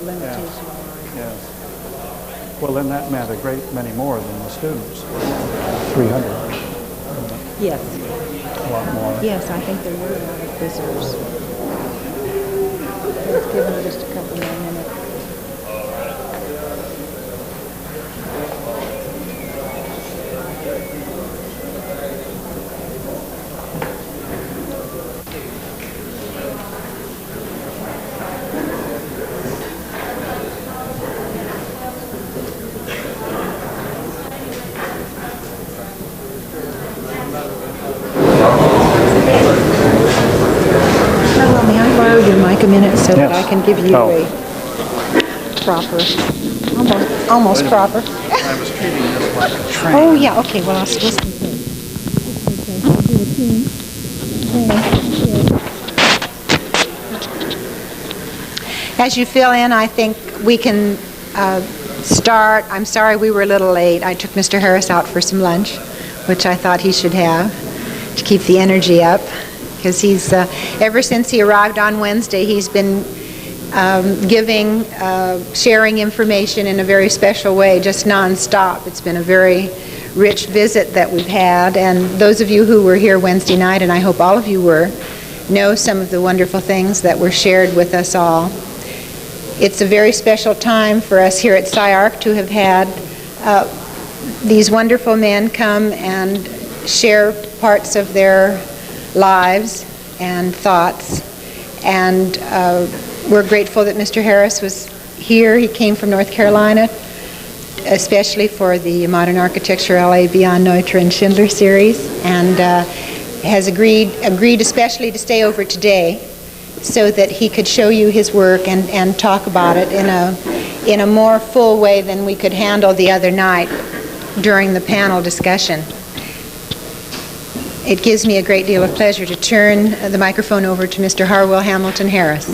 limitation. Yes. Well, then that meant a great many more than the students. 300. Yes. A lot more. Yes, I think there were a lot of visitors. Let's give them just a couple more minutes. May I borrow your mic a minute so that I can give you a proper, almost proper. I was treating this like a train. Oh, yeah, okay, well, I'll just As you fill in, I think we can start. I'm sorry we were a little late. I took Mr. Harris out for some lunch, which I thought he should have to keep the energy up. Because he's, ever since he arrived on Wednesday, he's been sharing information in a very special way, just nonstop. It's been a very rich visit that we've had, and those of you who were here Wednesday night, and I hope all of you were, know some of the wonderful things that were shared with us all. It's a very special time for us here at SCI-Arc to have had these wonderful men come and share parts of their lives and thoughts, and we're grateful that Mr. Harris was here. He came from North Carolina, especially for the Modern Architecture LA Beyond Neutra and Schindler series, and has agreed especially to stay over today so that he could show you his work and talk about it in a more full way than we could handle the other night during the panel discussion. It gives me a great deal of pleasure to turn the microphone over to Mr. Harwell Hamilton Harris.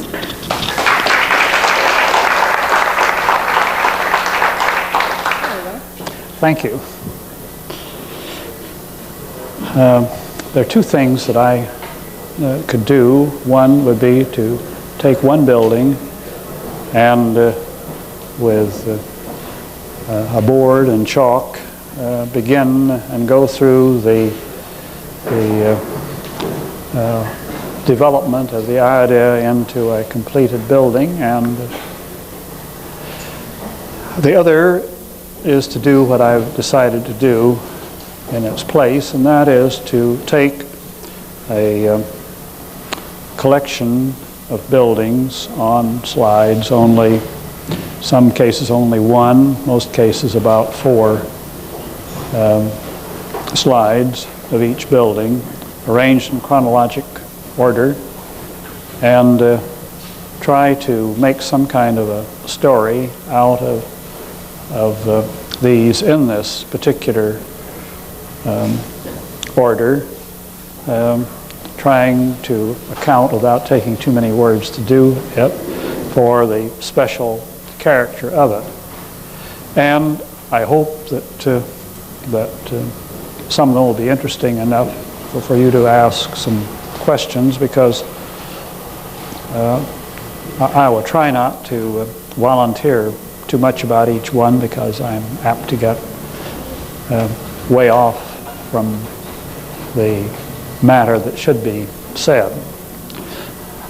Thank you. There are two things that I could do. One would be to take one building and with a board and chalk begin and go through the development of the idea into a completed building, and the other is to do what I've decided to do in its place, and that is to take a collection of buildings on slides, only some cases only one, most cases about 4 slides of each building, arranged in chronologic order, and try to make some kind of a story out of these in this particular order, trying to account, without taking too many words to do it, for the special character of it. And I hope that some of them will be interesting enough for you to ask some questions, because I will try not to volunteer too much about each one, because I'm apt to get way off from the matter that should be said.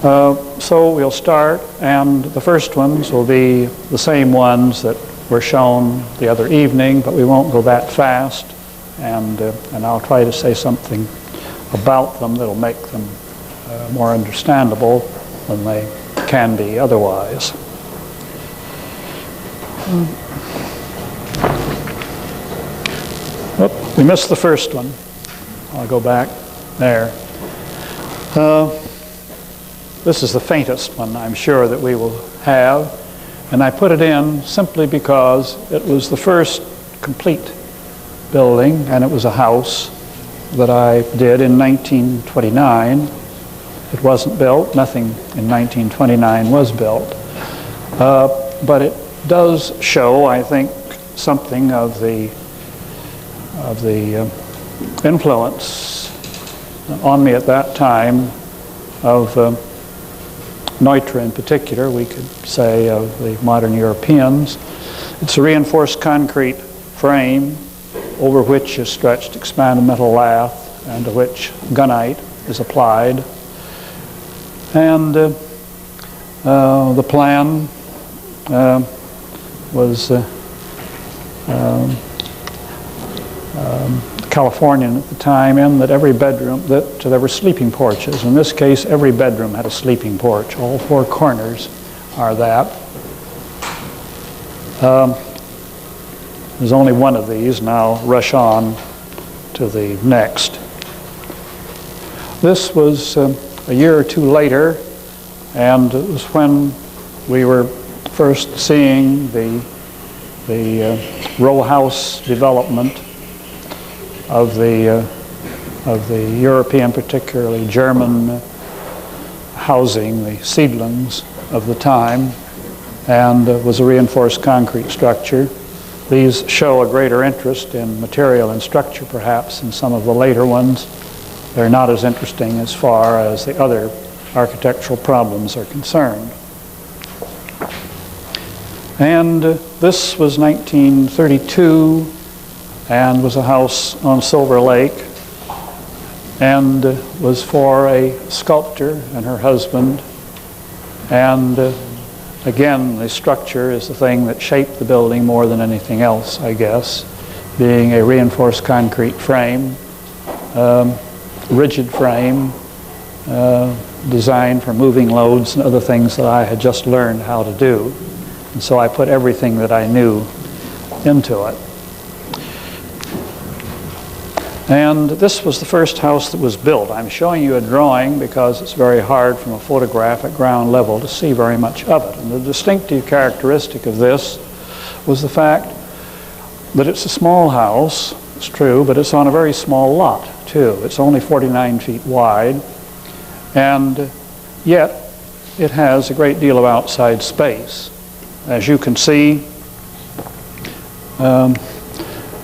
So we'll start, and the first ones will be the same ones that were shown the other evening, but we won't go that fast, and I'll try to say something about them that'll make them more understandable than they can be otherwise. Oh, we missed the first one. I'll go back there. This is the faintest one, I'm sure, that we will have, and I put it in simply because it was the first complete building, and it was a house that I did in 1929. It wasn't built. Nothing in 1929 was built, but it does show, I think, something of the influence on me at that time of Neutra in particular, we could say of the modern Europeans. It's a reinforced concrete frame over which is stretched expanded metal lath and to which gunite is applied. And the plan was Californian at the time, in that every bedroom, that there were sleeping porches. In this case, every bedroom had a sleeping porch. All four corners are that. There's only one of these. Now rush on to the next. This was a year or two later, and it was when we were first seeing the row house development of the European, particularly German housing, the seedlings of the time, and was a reinforced concrete structure. These show a greater interest in material and structure, perhaps, in some of the later ones. They're not as interesting as far as the other architectural problems are concerned. And this was 1932 and was a house on Silver Lake, and was for a sculptor and her husband. And again, the structure is the thing that shaped the building more than anything else, I guess, being a reinforced concrete frame, rigid frame, designed for moving loads and other things that I had just learned how to do. And so I put everything that I knew into it. And this was the first house that was built. I'm showing you a drawing because it's very hard from a photograph at ground level to see very much of it. And the distinctive characteristic of this was the fact that it's a small house, it's true, but it's on a very small lot too. It's only 49 feet wide, and yet it has a great deal of outside space. As you can see,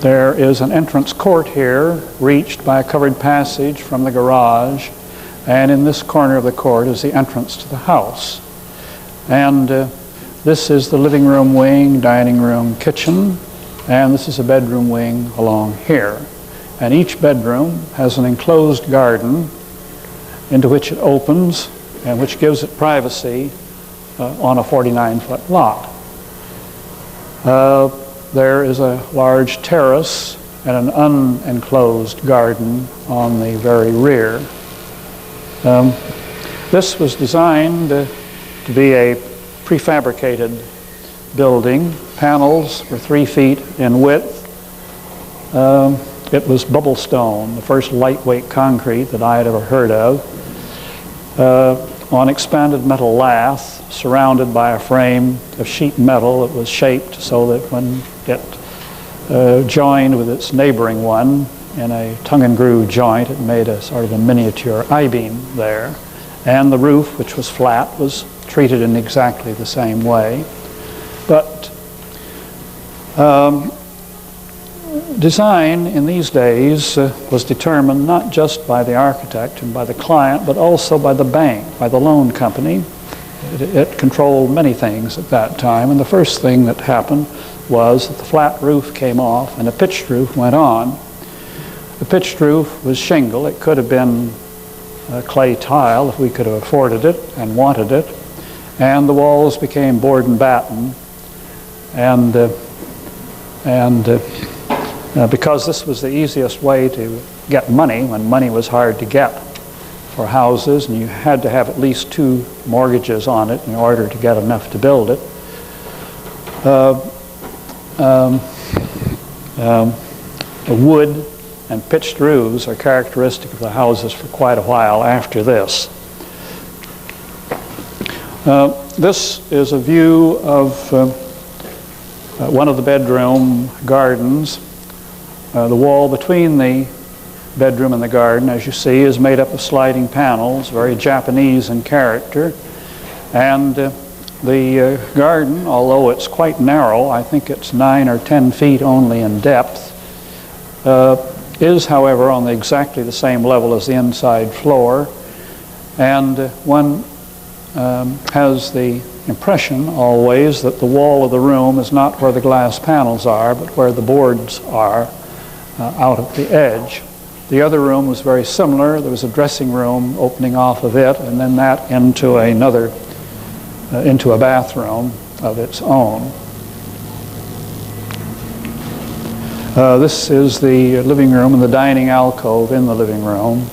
there is an entrance court here, reached by a covered passage from the garage, and in this corner of the court is the entrance to the house. And this is the living room wing, dining room, kitchen, and this is a bedroom wing along here. And each bedroom has an enclosed garden into which it opens and which gives it privacy on a 49-foot lot. There is a large terrace and an unenclosed garden on the very rear. This was designed to be a prefabricated building. Panels were 3 feet in width. It was bubble stone, the first lightweight concrete that I had ever heard of, on expanded metal lath, surrounded by a frame of sheet metal that was shaped so that when it joined with its neighboring one in a tongue and groove joint, it made a sort of a miniature I-beam there. And the roof, which was flat, was treated in exactly the same way. But design in these days was determined not just by the architect and by the client, but also by the bank, by the loan company. It controlled many things at that time, and the first thing that happened was that the flat roof came off and a pitched roof went on. The pitched roof was shingle. It could have been clay tile if we could have afforded it and wanted it, and the walls became board and batten, and because this was the easiest way to get money when money was hard to get for houses, and you had to have at least 2 mortgages on it in order to get enough to build it. The wood and pitched roofs are characteristic of the houses for quite a while after this. This is a view of one of the bedroom gardens. The wall between the bedroom and the garden, as you see, is made up of sliding panels, very Japanese in character. And the garden, although it's quite narrow, I think it's 9 or 10 feet only in depth, is, however, on exactly the same level as the inside floor. And one has the impression always that the wall of the room is not where the glass panels are, but where the boards are out at the edge. The other room was very similar. There was a dressing room opening off of it, and then that into into a bathroom of its own. This is the living room and the dining alcove in the living room.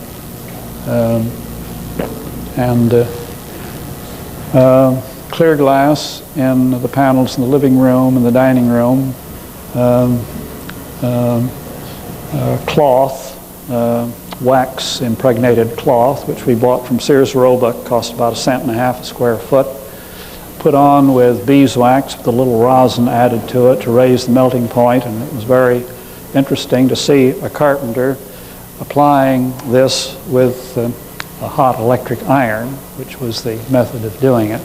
Clear glass in the panels in the living room and the dining room. Cloth, wax impregnated cloth, which we bought from Sears Roebuck, cost about 1.50 cents a square foot, put on with beeswax with a little rosin added to it to raise the melting point, and it was very interesting to see a carpenter applying this with a hot electric iron, which was the method of doing it.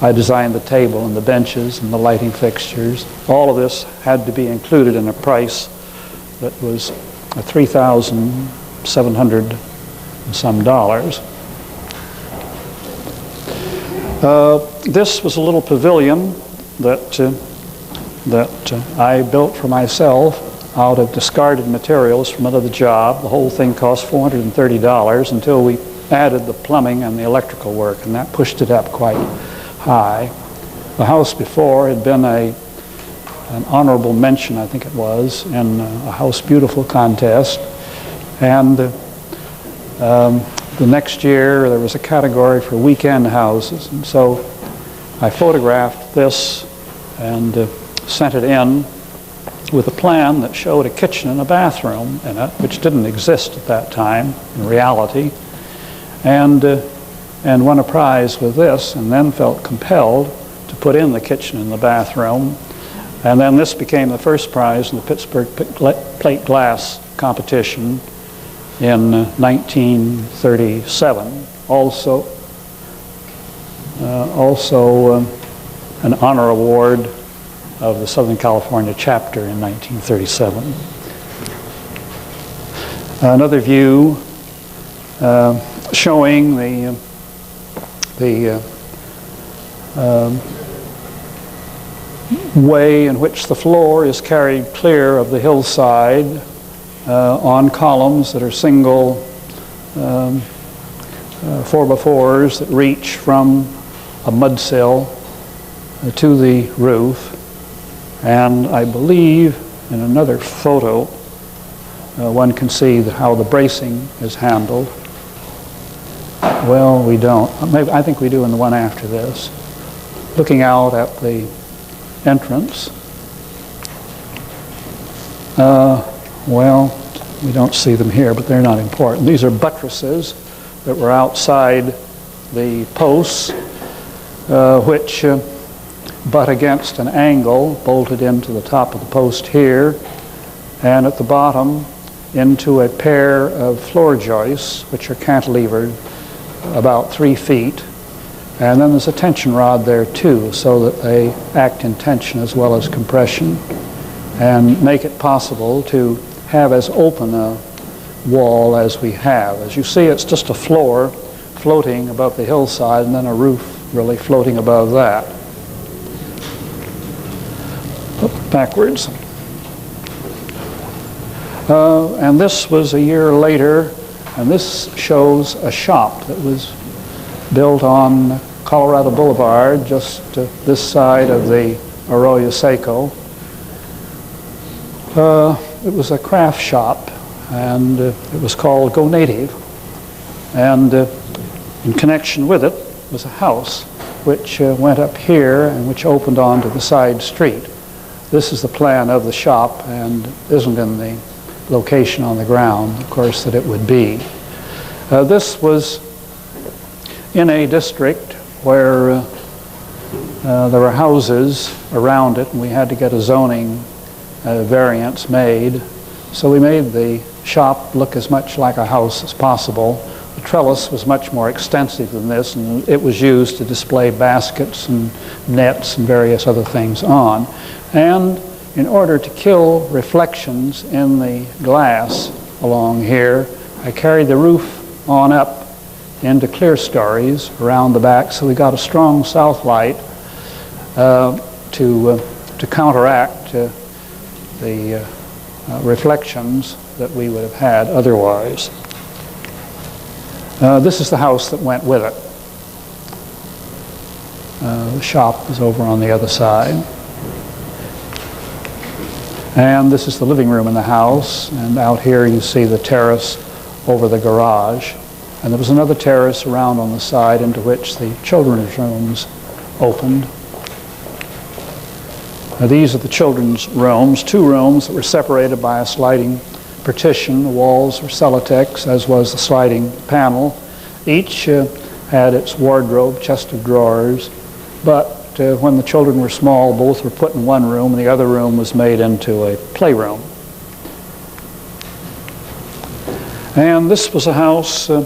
I designed the table and the benches and the lighting fixtures. All of this had to be included in a price that was $3,700 and some dollars. This was a little pavilion that I built for myself out of discarded materials from another job. The whole thing cost $430 until we added the plumbing and the electrical work, and that pushed it up quite high. The house before had been an honorable mention, I think it was, in a House Beautiful contest. And the next year there was a category for weekend houses, and so I photographed this and sent it in with a plan that showed a kitchen and a bathroom in it, which didn't exist at that time in reality, and won a prize with this, and then felt compelled to put in the kitchen and the bathroom. And then this became the first prize in the Pittsburgh Plate Glass competition in 1937. Also an honor award of the Southern California chapter in 1937. Another view showing the way in which the floor is carried clear of the hillside on columns that are single 4x4s that reach from a mud sill to the roof. And I believe in another photo one can see how the bracing is handled. Well, we don't. Maybe, I think we do in the one after this. Looking out at the entrance. Well, we don't see them here, but they're not important. These are buttresses that were outside the posts, which butt against an angle, bolted into the top of the post here, and at the bottom into a pair of floor joists, which are cantilevered about 3 feet. And then there's a tension rod there too, so that they act in tension as well as compression, and make it possible to have as open a wall as we have. As you see, it's just a floor floating above the hillside, and then a roof really floating above that. Backwards. And this was a year later, and this shows a shop that was built on Colorado Boulevard, just this side of the Arroyo Seco. It was a craft shop, and it was called Go Native. And in connection with it was a house which went up here and which opened onto the side street. This is the plan of the shop, and isn't in the location on the ground, of course, that it would be. This was in a district where there were houses around it, and we had to get a zoning variance made. So we made the shop look as much like a house as possible. The trellis was much more extensive than this, and it was used to display baskets and nets and various other things on. And in order to kill reflections in the glass along here, I carried the roof on up into clear stories around the back, so we got a strong south light to counteract the reflections that we would have had otherwise. This is the house that went with it. The shop is over on the other side. And this is the living room in the house, and out here you see the terrace over the garage. And there was another terrace around on the side into which the children's rooms opened. Now, these are the children's rooms, 2 rooms that were separated by a sliding partition. The walls were Celotex, as was the sliding panel. Each had its wardrobe, chest of drawers, but when the children were small, both were put in one room, and the other room was made into a playroom. And this was a house in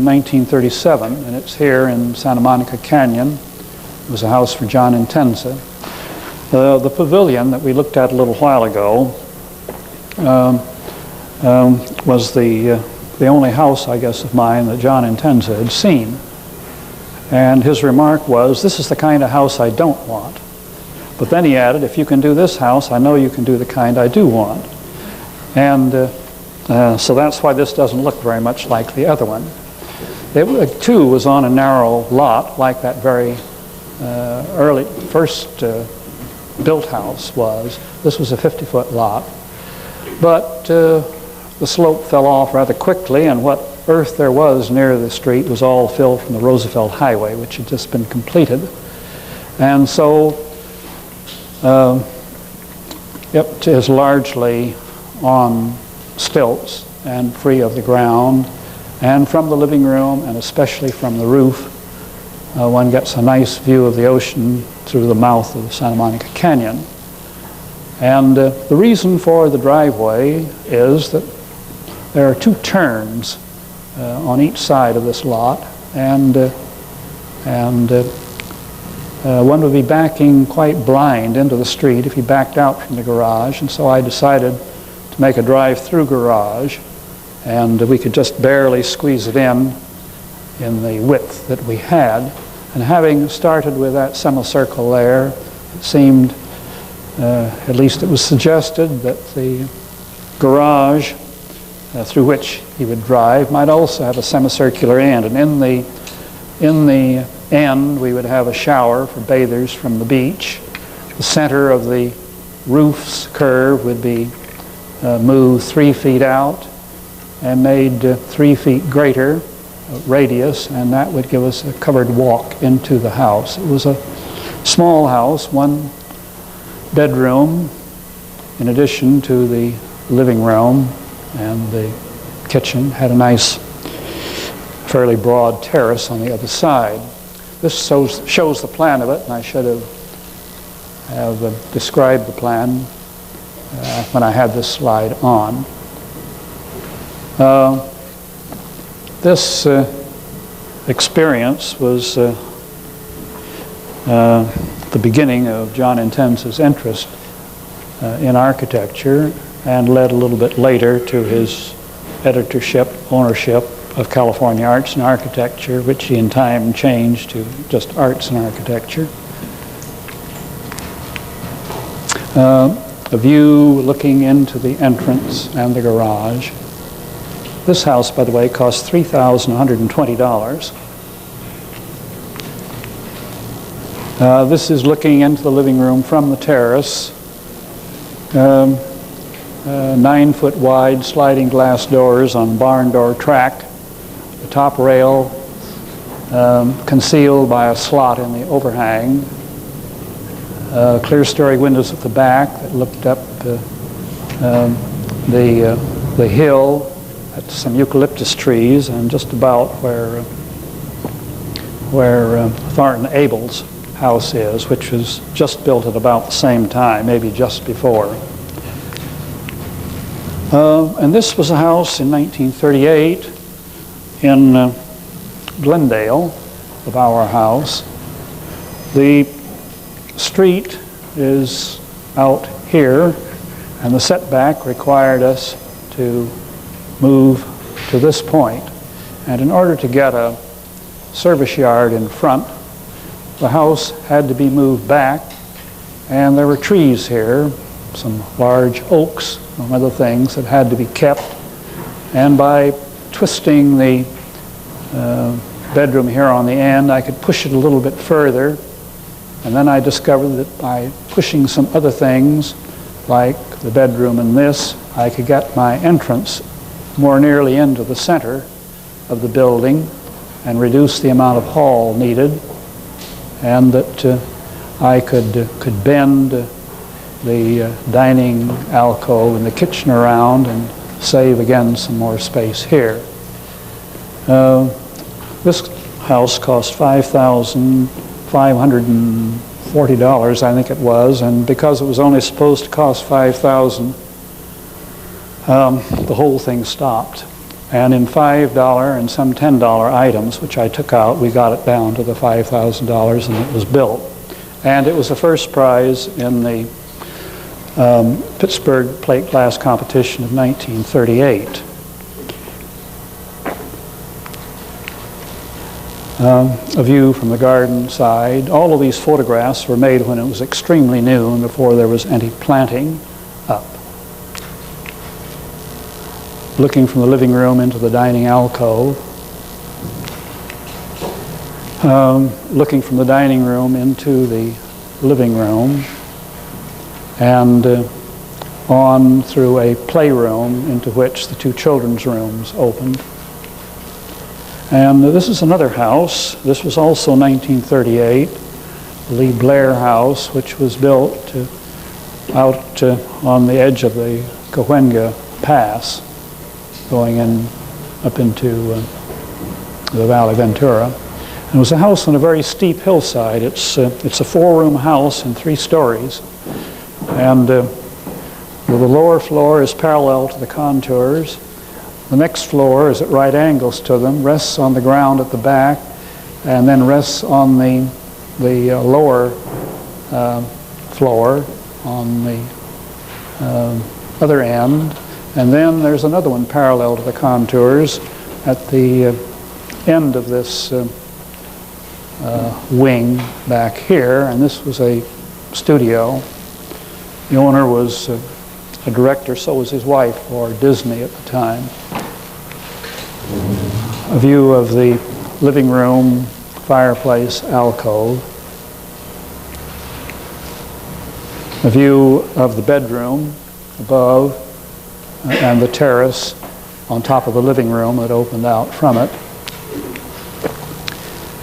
1937, and it's here in Santa Monica Canyon. It was a house for John Intenza. The pavilion that we looked at a little while ago was the only house, I guess, of mine that John Intenza had seen. And his remark was, "This is the kind of house I don't want." But then he added, "If you can do this house, I know you can do the kind I do want." And so that's why this doesn't look very much like the other one. It too was on a narrow lot, like that very early first built house was. This was a 50-foot lot. But the slope fell off rather quickly, and what earth there was near the street was all filled from the Roosevelt Highway, which had just been completed. And so it is largely on stilts and free of the ground. And from the living room, and especially from the roof, one gets a nice view of the ocean through the mouth of the Santa Monica Canyon. And the reason for the driveway is that there are 2 turns on each side of this lot, and one would be backing quite blind into the street if he backed out from the garage. And so I decided to make a drive-through garage, and we could just barely squeeze it in the width that we had. And having started with that semicircle there, it seemed, at least it was suggested, that the garage through which he would drive might also have a semicircular end. And in the end, we would have a shower for bathers from the beach. The center of the roof's curve would be moved 3 feet out and made 3 feet greater radius, and that would give us a covered walk into the house. It was a small house, 1 bedroom, in addition to the living room and the kitchen. Had a nice, fairly broad terrace on the other side. This shows the plan of it, and I should have described the plan when I had this slide on. This experience was the beginning of John Intenza's interest in architecture, and led a little bit later to his editorship, ownership of California Arts and Architecture, which he in time changed to just Arts and Architecture. A view looking into the entrance and the garage. This house, by the way, cost $3,120. This is looking into the living room from the terrace. 9-foot wide sliding glass doors on barn door track. The top rail concealed by a slot in the overhang. Clear story windows at the back that looked up the hill at some eucalyptus trees, and just about where Thornton Abel's house is, which was just built at about the same time, maybe just before. And this was a house in 1938 in Glendale, the Bauer House. The street is out here, and the setback required us to move to this point. And in order to get a service yard in front, the house had to be moved back, and there were trees here, some large oaks, among other things, that had to be kept. And by twisting the bedroom here on the end, I could push it a little bit further. And then I discovered that by pushing some other things, like the bedroom and this, I could get my entrance more nearly into the center of the building and reduce the amount of hall needed, and that I could bend the dining alcove and the kitchen around and save again some more space here. This house cost $5,540, I think it was, and because it was only supposed to cost $5,000, the whole thing stopped. And in $5 and some $10 items, which I took out, we got it down to the $5,000, and it was built. And it was the first prize in the Pittsburgh plate glass competition of 1938. A view from the garden side. All of these photographs were made when it was extremely new and before there was any planting up. Looking from the living room into the dining alcove. Looking from the dining room into the living room, and on through a playroom into which the two children's rooms opened. And this is another house. This was also 1938, the Lee Blair House, which was built out on the edge of the Cahuenga Pass, going in up into the Valley Ventura. And it was a house on a very steep hillside. It's a 4-room house in 3 stories, and the lower floor is parallel to the contours. The next floor is at right angles to them, rests on the ground at the back, and then rests on the lower floor on the other end. And then there's another one parallel to the contours at the end of this wing back here, and this was a studio. The owner was a director, so was his wife for Disney at the time. A view of the living room, fireplace, alcove. A view of the bedroom above and the terrace on top of the living room that opened out from it.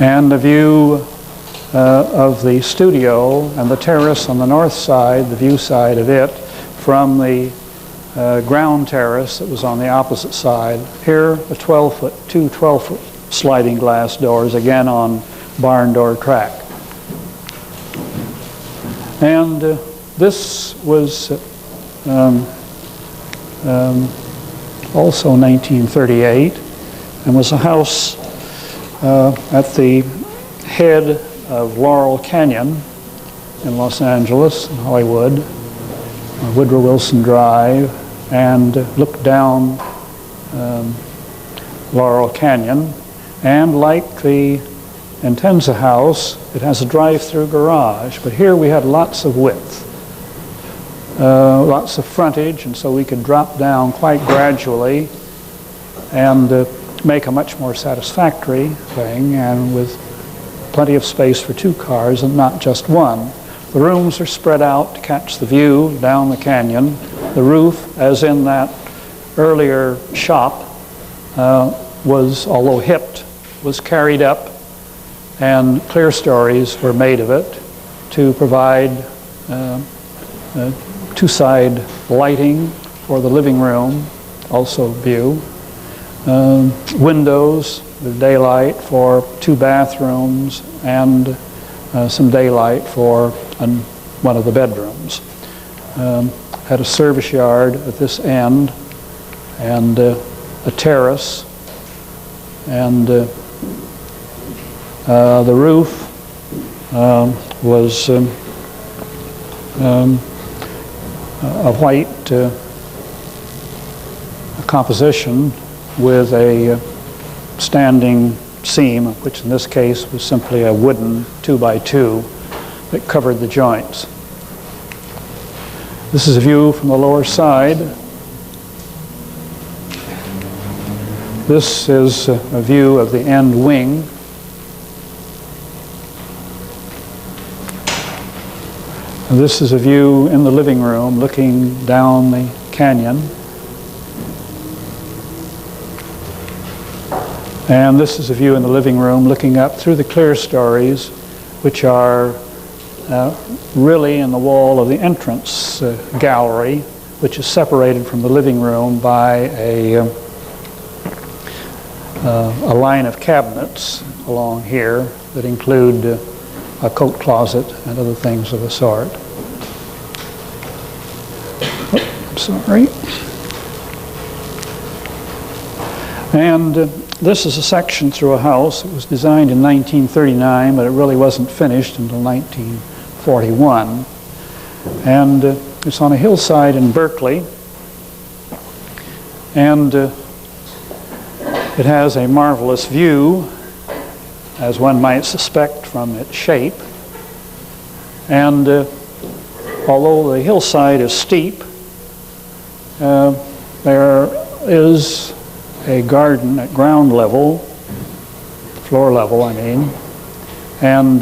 And a view of the studio and the terrace on the north side, the view side of it, from the ground terrace that was on the opposite side. Here, two 12-foot sliding glass doors, again on barn door track. And this was also 1938, and was a house at the head of Laurel Canyon in Los Angeles, in Hollywood, Woodrow Wilson Drive, and looked down Laurel Canyon. And like the Intenza house, it has a drive-through garage, but here we had lots of width, lots of frontage, and so we could drop down quite gradually and make a much more satisfactory thing, and with plenty of space for 2 cars and not just one. The rooms are spread out to catch the view down the canyon. The roof, as in that earlier shop, was, although hipped, was carried up, and clear stories were made of it to provide 2-side lighting for the living room, also view. Windows with daylight for 2 bathrooms, and some daylight for one of the bedrooms. Had a service yard at this end, and a terrace, and the roof was a white composition with a standing seam, which in this case was simply a wooden 2x2 that covered the joints. This is a view from the lower side. This is a view of the end wing. And this is a view in the living room looking down the canyon. And this is a view in the living room looking up through the clerestories, which are really in the wall of the entrance gallery, which is separated from the living room by a line of cabinets along here that include a coat closet and other things of the sort. Oh, I'm sorry. And this is a section through a house. It was designed in 1939, but it really wasn't finished until 1941. And it's on a hillside in Berkeley. And it has a marvelous view, as one might suspect from its shape. And although the hillside is steep, there is a garden at ground level, floor level I mean, and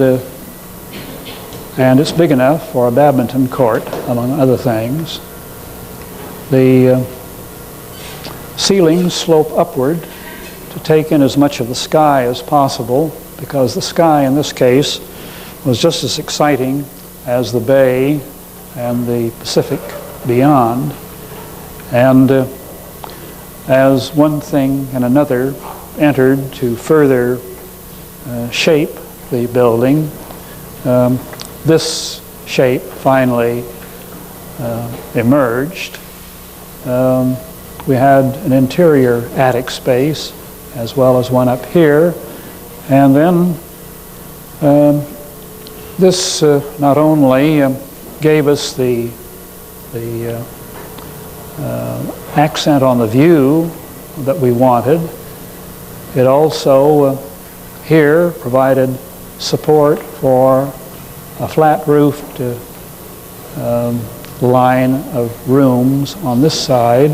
it's big enough for a badminton court, among other things. The ceilings slope upward to take in as much of the sky as possible, because the sky in this case was just as exciting as the bay and the Pacific beyond. And as one thing and another entered to further shape the building, this shape finally emerged. We had an interior attic space as well as one up here, and then this not only gave us the accent on the view that we wanted, it also here provided support for a flat-roofed line of rooms on this side.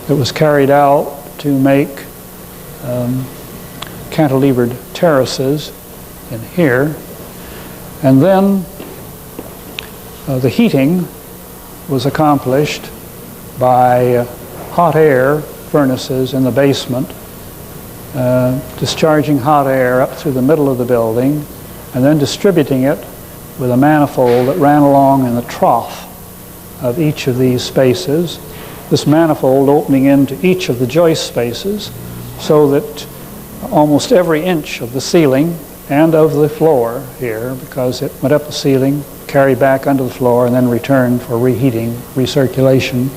It was carried out to make cantilevered terraces in here, and then the heating was accomplished by hot air furnaces in the basement, discharging hot air up through the middle of the building and then distributing it with a manifold that ran along in the trough of each of these spaces, this manifold opening into each of the joist spaces, so that almost every inch of the ceiling and of the floor here, because it went up the ceiling, carried back under the floor, and then returned for reheating, recirculation.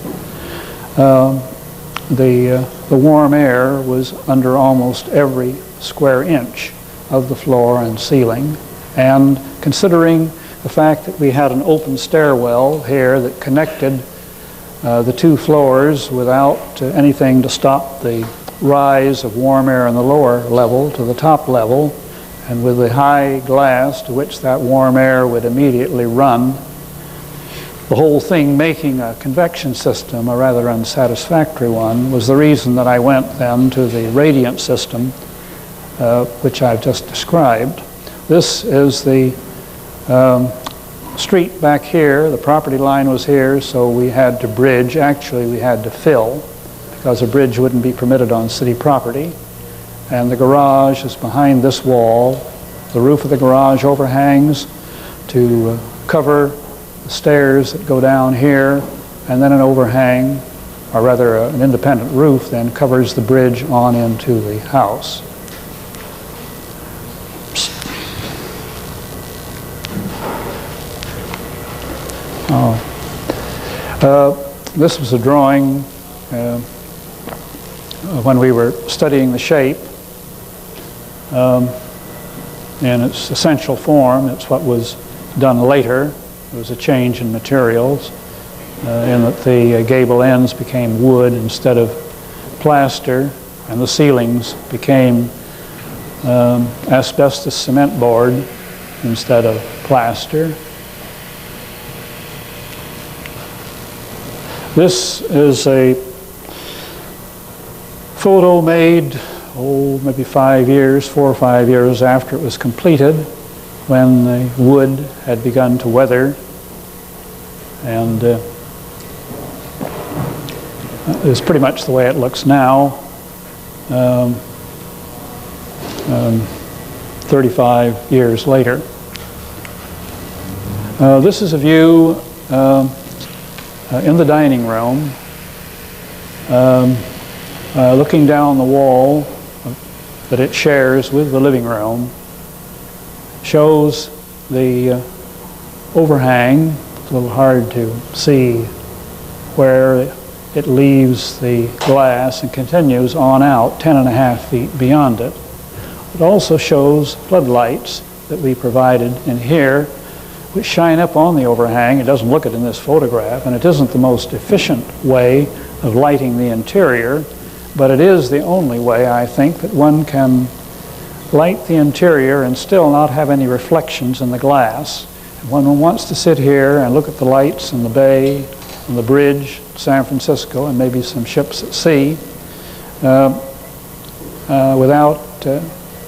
The warm air was under almost every square inch of the floor and ceiling. And considering the fact that we had an open stairwell here that connected the two floors without anything to stop the rise of warm air in the lower level to the top level, and with the high glass to which that warm air would immediately run, the whole thing making a convection system, a rather unsatisfactory one, was the reason that I went then to the radiant system, which I've just described. This is the street back here. The property line was here, so we had to bridge. Actually, we had to fill, because a bridge wouldn't be permitted on city property. And the garage is behind this wall. The roof of the garage overhangs to cover the stairs that go down here, and then an overhang, or rather an independent roof, then covers the bridge on into the house. This was a drawing when we were studying the shape. In its essential form, it's what was done later. There was a change in materials in that the gable ends became wood instead of plaster, and the ceilings became asbestos cement board instead of plaster. This is a photo made, maybe 4 or 5 years after it was completed, when the wood had begun to weather, and it's pretty much the way it looks now, 35 years later. This is a view in the dining room, looking down the wall that it shares with the living room. Shows the overhang. It's a little hard to see where it leaves the glass and continues on out 10.5 feet beyond it. It also shows floodlights that we provided in here, which shine up on the overhang. It doesn't look it in this photograph, and it isn't the most efficient way of lighting the interior, but it is the only way, I think, that one can light the interior and still not have any reflections in the glass. And when one wants to sit here and look at the lights in the bay and the bridge, San Francisco, and maybe some ships at sea, without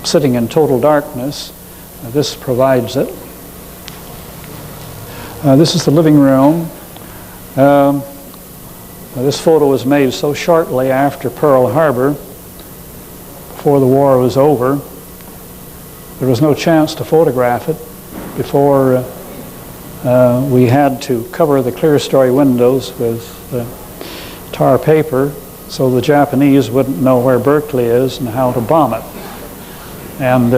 sitting in total darkness, this provides it. This is the living room. This photo was made so shortly after Pearl Harbor, before the war was over. There was no chance to photograph it before we had to cover the clear-story windows with tar paper so the Japanese wouldn't know where Berkeley is and how to bomb it. And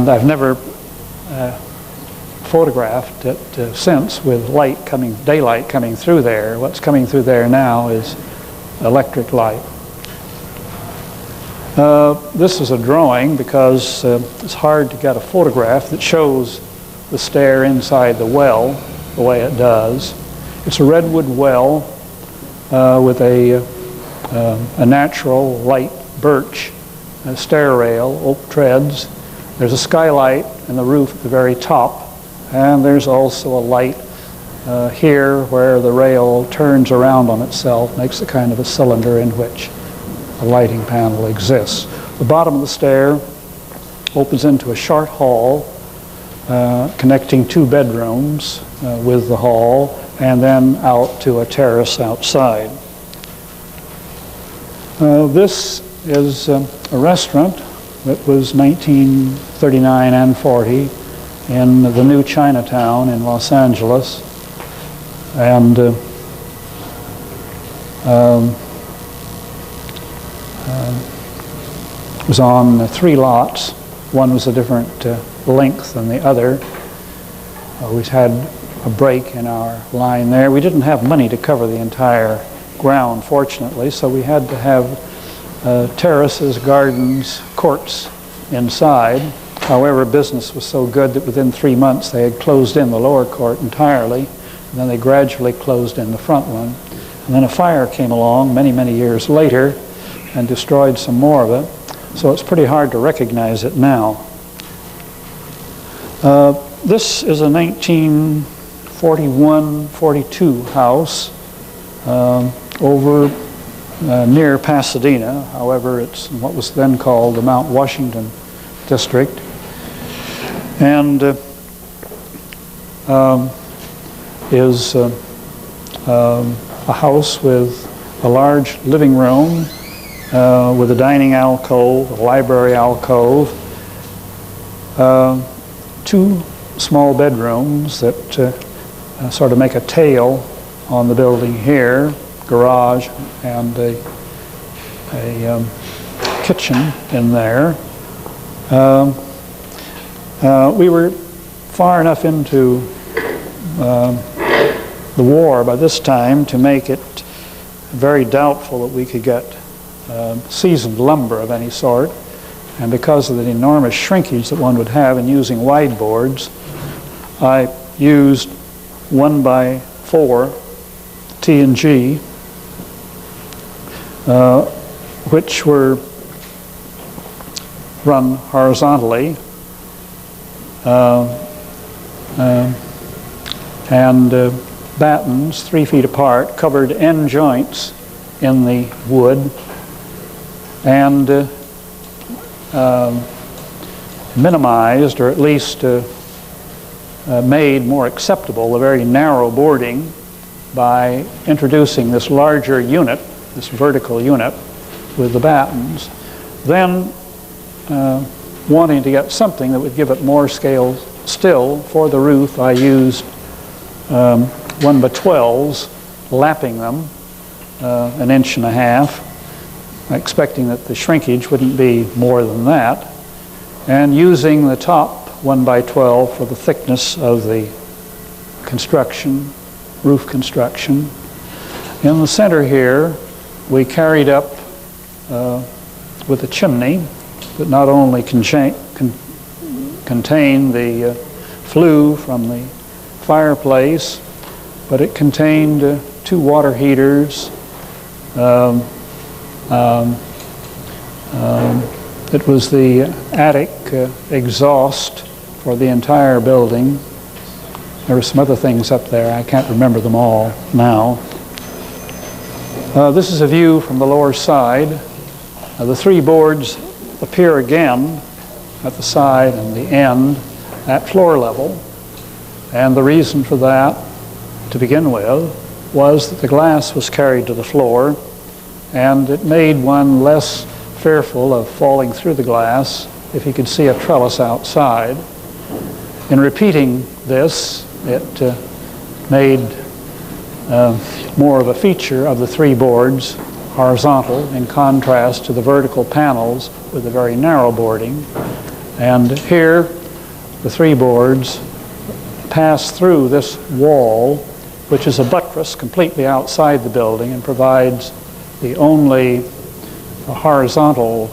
I've never photographed it since with daylight coming through there. What's coming through there now is electric light. This is a drawing because it's hard to get a photograph that shows the stair inside the well the way it does. It's a redwood well with a natural light birch stair rail, oak treads. There's a skylight in the roof at the very top, and there's also a light here where the rail turns around on itself, makes a kind of a cylinder in which a lighting panel exists. The bottom of the stair opens into a short hall connecting 2 bedrooms with the hall, and then out to a terrace outside. This is a restaurant that was 1939 and 40 in the new Chinatown in Los Angeles, and it was on 3 lots. One was a different length than the other. We had a break in our line there. We didn't have money to cover the entire ground, fortunately, so we had to have terraces, gardens, courts inside. However, business was so good that within 3 months they had closed in the lower court entirely, and then they gradually closed in the front one. And then a fire came along many, many years later and destroyed some more of it, so it's pretty hard to recognize it now. This is a 1941-42 house over near Pasadena. However, it's in what was then called the Mount Washington district, and is a house with a large living room with a dining alcove, a library alcove, 2 small bedrooms that sort of make a tail on the building here, garage and a kitchen in there. We were far enough into the war by this time to make it very doubtful that we could get seasoned lumber of any sort, and because of the enormous shrinkage that one would have in using wide boards, I used 1x4 T&G which were run horizontally and battens 3 feet apart covered end joints in the wood and minimized, or at least made more acceptable, the very narrow boarding by introducing this larger unit, this vertical unit with the battens. Then wanting to get something that would give it more scale still, for the roof I used 1x12s, lapping them 1.5 inches, expecting that the shrinkage wouldn't be more than that, and using the top 1x12 for the thickness of the construction, roof construction. In the center here, we carried up with a chimney that not only contained the flue from the fireplace, but it contained 2 water heaters. It was the attic exhaust for the entire building. There were some other things up there. I can't remember them all now. This is a view from the lower side. The 3 boards appear again at the side and the end at floor level. And the reason for that, to begin with, was that the glass was carried to the floor, and it made one less fearful of falling through the glass if you could see a trellis outside. In repeating this, it made more of a feature of the 3 boards, horizontal, in contrast to the vertical panels with the very narrow boarding. And here, the 3 boards pass through this wall, which is a buttress completely outside the building and provides the only horizontal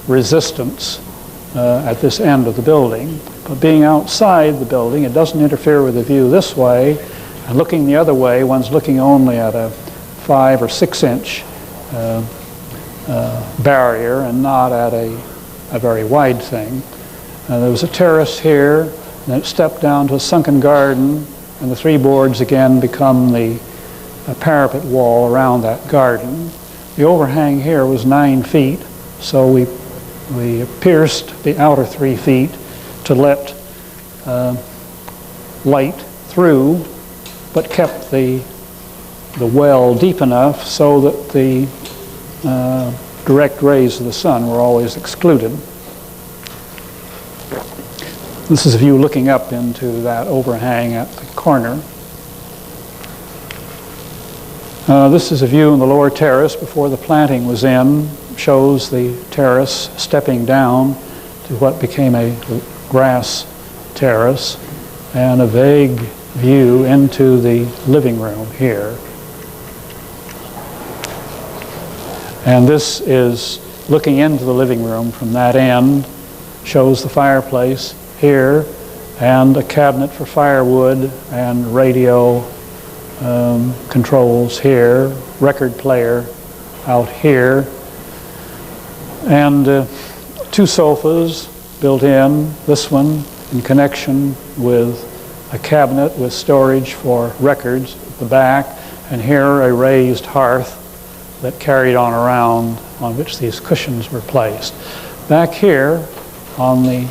resistance at this end of the building. But being outside the building, it doesn't interfere with the view this way, and looking the other way, one's looking only at a 5 or 6 inch barrier and not at a very wide thing. There was a terrace here, and it stepped down to a sunken garden, and the 3 boards again become the parapet wall around that garden. The overhang here was 9 feet, so we pierced the outer 3 feet to let light through, but kept the well deep enough so that the direct rays of the sun were always excluded. This is a view looking up into that overhang at the corner. This is a view in the lower terrace before the planting was in. Shows the terrace stepping down to what became a grass terrace, and a vague view into the living room here. And this is looking into the living room from that end. Shows the fireplace here and a cabinet for firewood and radio controls here, record player out here, and 2 sofas built in, this one in connection with a cabinet with storage for records at the back, and here a raised hearth that carried on around, on which these cushions were placed. Back here on the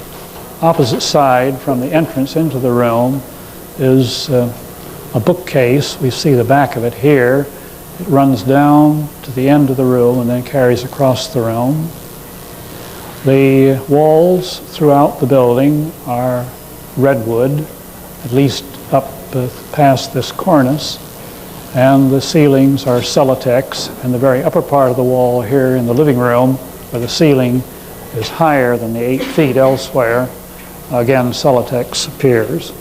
opposite side from the entrance into the room is a bookcase. We see the back of it here. It runs down to the end of the room and then carries across the room. The walls throughout the building are redwood, at least up past this cornice, and the ceilings are Celotex, and the very upper part of the wall here in the living room, where the ceiling is higher than the 8 feet elsewhere, again Celotex appears.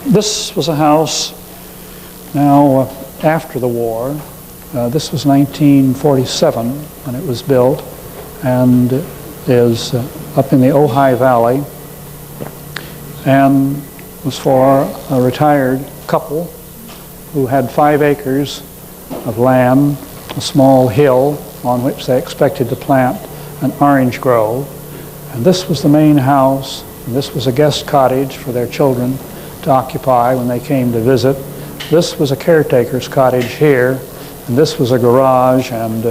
This was a house now after the war. This was 1947 when it was built, and is up in the Ojai Valley, and was for a retired couple who had 5 acres of land a small hill on which they expected to plant an orange grove. And this was the main house, and this was a guest cottage for their children to occupy when they came to visit. This was a caretaker's cottage here, and this was a garage and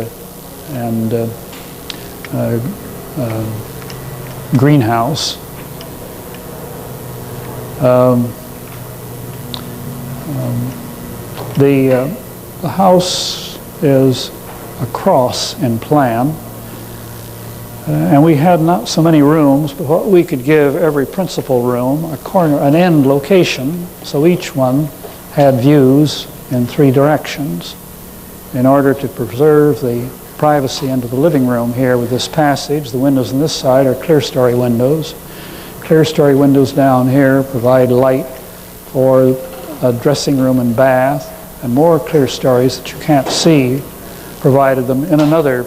greenhouse. The house is a cross in plan, and we had not so many rooms, but what we could give every principal room a corner, an end location, so each one had views in 3 directions in order to preserve the privacy into the living room here with this passage. The windows on this side are clear-story windows. Clear-story windows down here provide light for a dressing room and bath, and more clear stories that you can't see provided them in another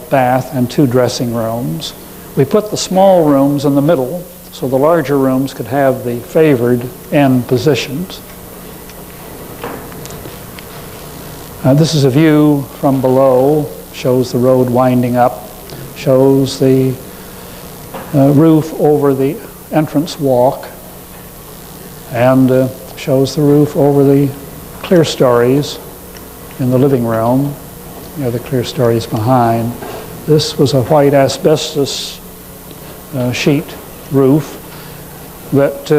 bath and 2 dressing rooms. We put the small rooms in the middle so the larger rooms could have the favored end positions. This is a view from below, shows the road winding up, shows the roof over the entrance walk, and shows the roof over the clear stories in the living room. You know, the clear stories behind. This was a white asbestos sheet roof that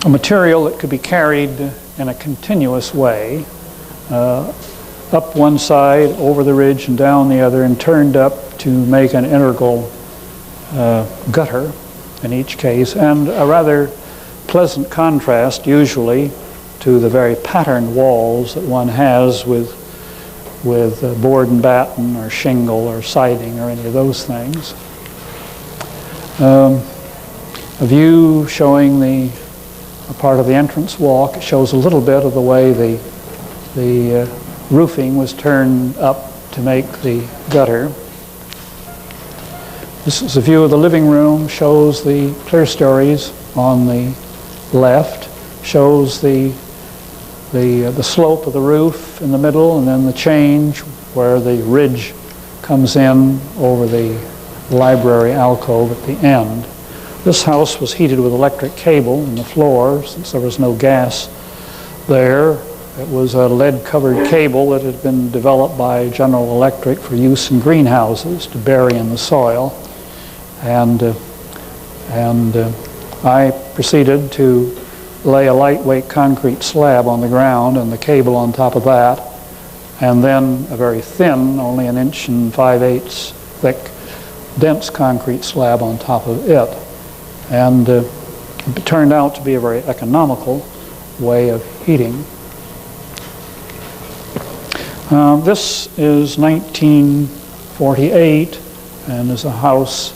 a material that could be carried in a continuous way up one side, over the ridge, and down the other, and turned up to make an integral gutter in each case, and a rather pleasant contrast usually to the very patterned walls that one has with board and batten or shingle or siding or any of those things. A view showing a part of the entrance walk. It shows a little bit of the way the roofing was turned up to make the gutter. This is a view of the living room, shows the clear stories on the left, shows the slope of the roof in the middle, and then the change where the ridge comes in over the library alcove at the end. This house was heated with electric cable in the floor since there was no gas there. It was a lead-covered cable that had been developed by General Electric for use in greenhouses to bury in the soil. And I proceeded to lay a lightweight concrete slab on the ground and the cable on top of that, and then a very thin, only 1 5/8 inches thick, dense concrete slab on top of it. And it turned out to be a very economical way of heating. This is 1948 and is a house,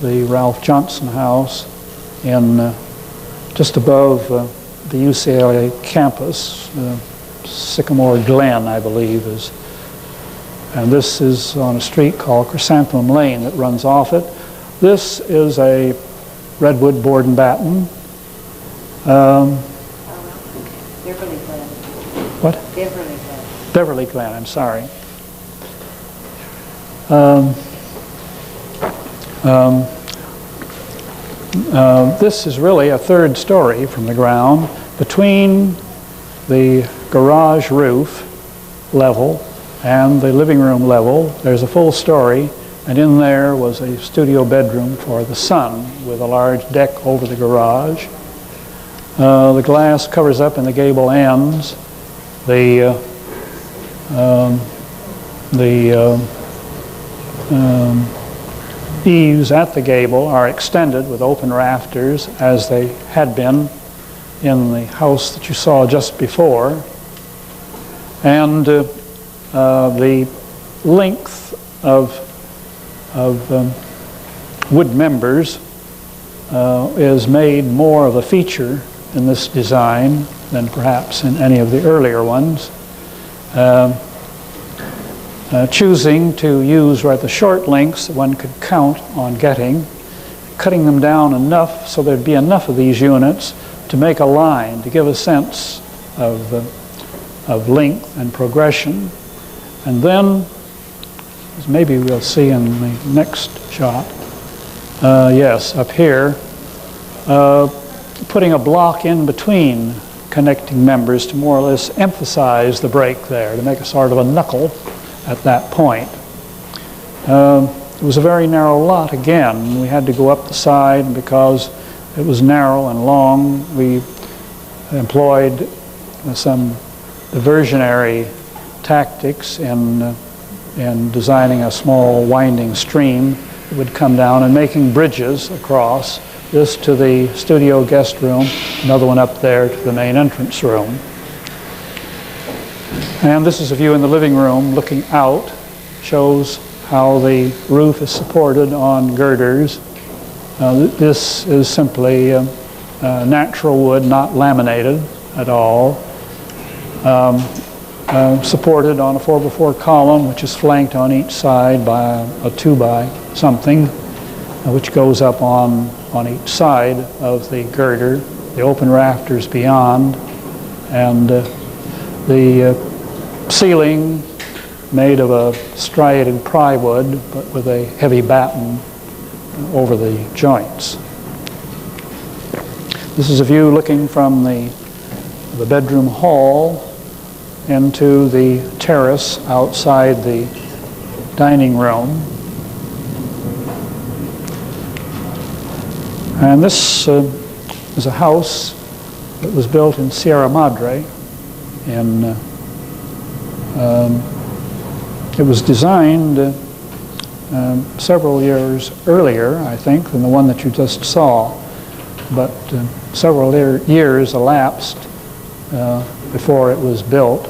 the Ralph Johnson house, in just above the UCLA campus. Sycamore Glen, I believe, is. And this is on a street called Chrysanthemum Lane that runs off it. This is a redwood board and batten. Beverly Glen. What? Beverly Glen. Beverly Glen, I'm sorry. This is really a 3rd story from the ground. Between the garage roof level and the living room level, there's a full story, and in there was a studio bedroom for the son with a large deck over the garage. The glass covers up in the gable ends. The eaves at the gable are extended with open rafters as they had been in the house that you saw just before. And the length of wood members is made more of a feature in this design than perhaps in any of the earlier ones. Choosing to use rather short lengths that one could count on getting, cutting them down enough so there'd be enough of these units to make a line, to give a sense of of length and progression. And then, as maybe we'll see in the next shot, yes, up here, putting a block in between connecting members to more or less emphasize the break there, to make a sort of a knuckle at that point. It was a very narrow lot again. We had to go up the side, and because it was narrow and long, we employed some diversionary tactics in designing a small winding stream that would come down and making bridges across, this to the studio guest room, another one up there to the main entrance room. And this is a view in the living room looking out, shows how the roof is supported on girders. This is simply natural wood, not laminated at all. Supported on a 4x4 column, which is flanked on each side by a 2x something, which goes up on each side of the girder, the open rafters beyond, and the ceiling made of a striated plywood, but with a heavy batten over the joints. This is a view looking from the bedroom hall into the terrace outside the dining room. And this is a house that was built in Sierra Madre. It was designed several years earlier, I think, than the one that you just saw, but several years elapsed before it was built.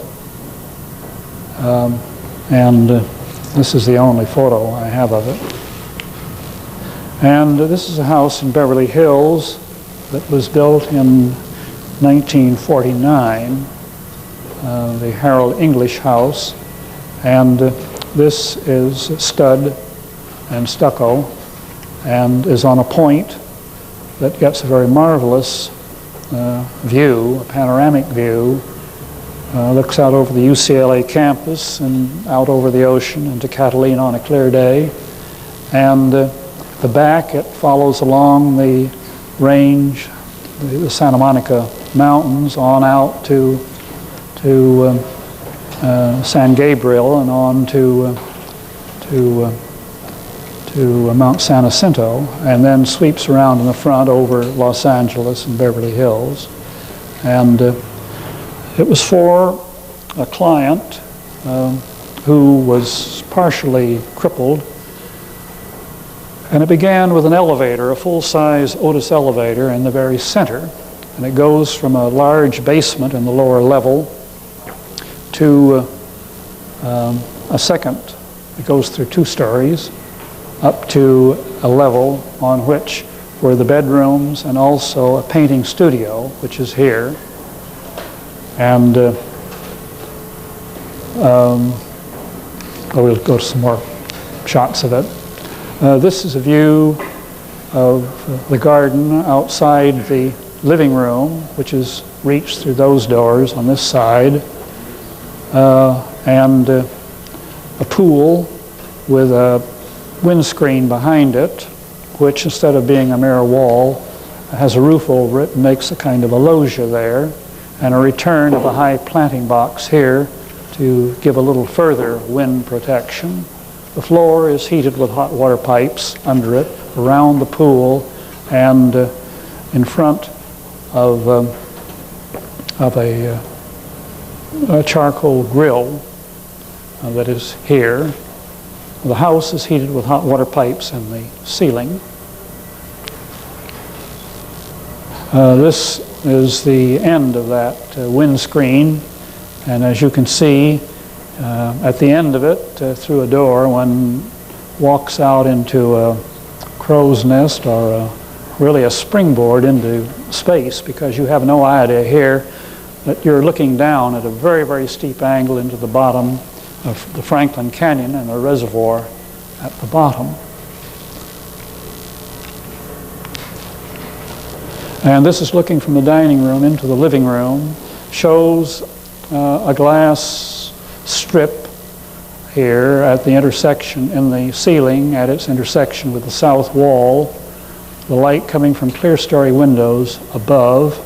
This is the only photo I have of it. And this is a house in Beverly Hills that was built in 1949, the Harold English house. And this is stud and stucco and is on a point that gets a very marvelous view, a panoramic view. Looks out over the UCLA campus and out over the ocean into Catalina on a clear day. And the back, it follows along the range, the Santa Monica Mountains, on out to San Gabriel and on to Mount San Jacinto, and then sweeps around in the front over Los Angeles and Beverly Hills. And it was for a client who was partially crippled, and it began with an elevator, a full-size Otis elevator in the very center, and it goes from a large basement in the lower level to a second. It goes through 2 stories up to a level on which were the bedrooms and also a painting studio, which is here. And we'll go to some more shots of it. This is a view of the garden outside the living room, which is reached through those doors on this side, and a pool with a windscreen behind it, which instead of being a mere wall has a roof over it and makes a kind of a loggia there, and a return of a high planting box here to give a little further wind protection. The floor is heated with hot water pipes under it, around the pool, and in front of a charcoal grill that is here. The house is heated with hot water pipes in the ceiling. This is the end of that windscreen, and as you can see, at the end of it, through a door, one walks out into a crow's nest or really a springboard into space, because you have no idea here that you're looking down at a very, very steep angle into the bottom of the Franklin Canyon and a reservoir at the bottom. And this is looking from the dining room into the living room, shows a glass strip here at the intersection in the ceiling at its intersection with the south wall, the light coming from clear-story windows above.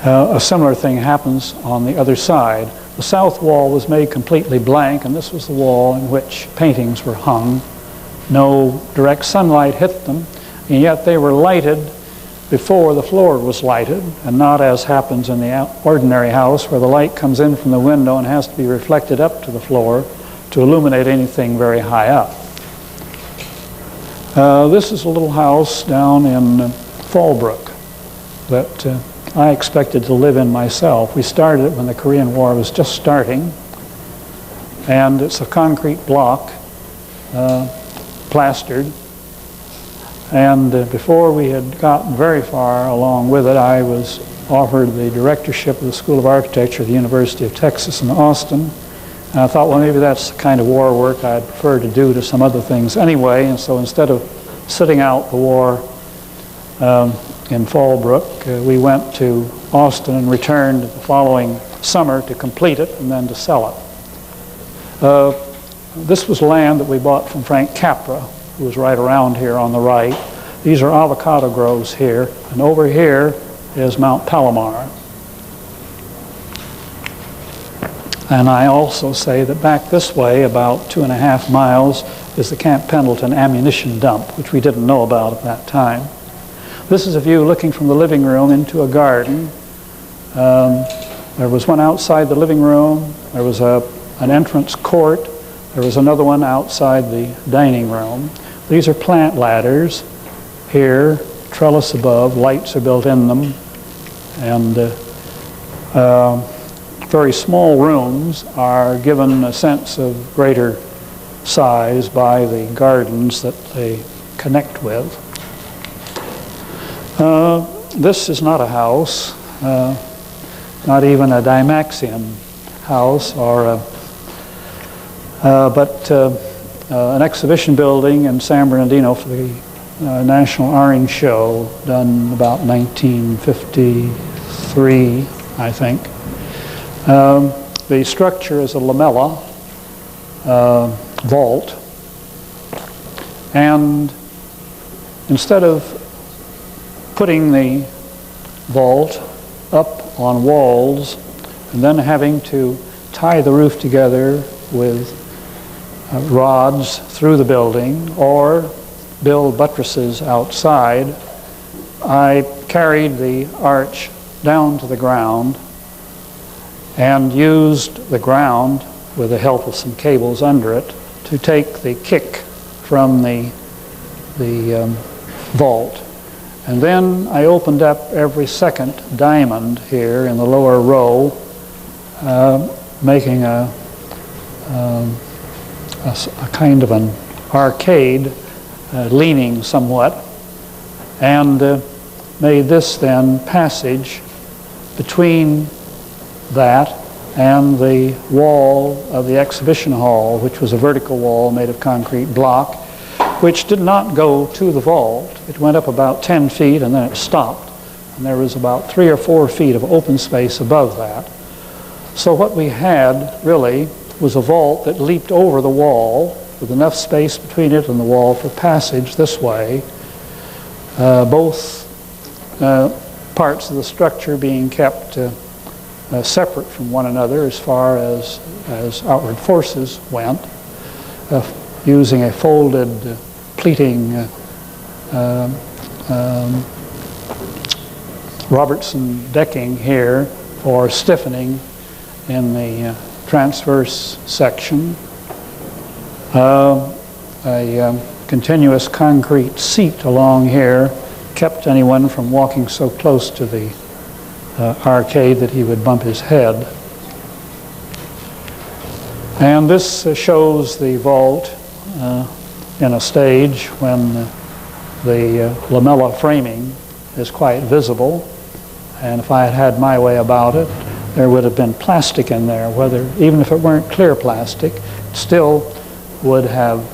A similar thing happens on the other side. The south wall was made completely blank, and this was the wall in which paintings were hung. No direct sunlight hit them, and yet they were lighted before the floor was lighted, and not as happens in the ordinary house where the light comes in from the window and has to be reflected up to the floor to illuminate anything very high up. This is a little house down in Fallbrook that I expected to live in myself. We started it when the Korean War was just starting, and it's a concrete block, plastered. And before we had gotten very far along with it, I was offered the directorship of the School of Architecture at the University of Texas in Austin. And I thought, well, maybe that's the kind of war work I'd prefer to do to some other things anyway. And so instead of sitting out the war in Fallbrook, we went to Austin and returned the following summer to complete it and then to sell it. This was land that we bought from Frank Capra, who was right around here on the right. These are avocado groves here, and over here is Mount Palomar. And I also say that back this way, about 2.5 miles, is the Camp Pendleton ammunition dump, which we didn't know about at that time. This is a view looking from the living room into a garden. There was one outside the living room. There was an entrance court. There was another one outside the dining room. These are plant ladders here, trellis above, lights are built in them, and very small rooms are given a sense of greater size by the gardens that they connect with. This is not a house, not even a Dymaxion house, or but an exhibition building in San Bernardino for the National Orange Show, done about 1953, I think. The structure is a Lamella vault, and instead of putting the vault up on walls and then having to tie the roof together with rods through the building or build buttresses outside, I carried the arch down to the ground and used the ground with the help of some cables under it to take the kick from the vault. And then I opened up every second diamond here in the lower row, making a kind of an arcade, leaning somewhat, and made this then passage between that and the wall of the exhibition hall, which was a vertical wall made of concrete block, which did not go to the vault. It went up about 10 feet and then it stopped. And there was about 3 or 4 feet of open space above that. So what we had really was a vault that leaped over the wall with enough space between it and the wall for passage this way. Both parts of the structure being kept separate from one another as far as outward forces went, using a folded pleating Robertson decking here for stiffening in the transverse section. A continuous concrete seat along here kept anyone from walking so close to the arcade that he would bump his head. And this shows the vault in a stage when the lamella framing is quite visible. And if I had had my way about it, there would have been plastic in there, even if it weren't clear plastic, it still would have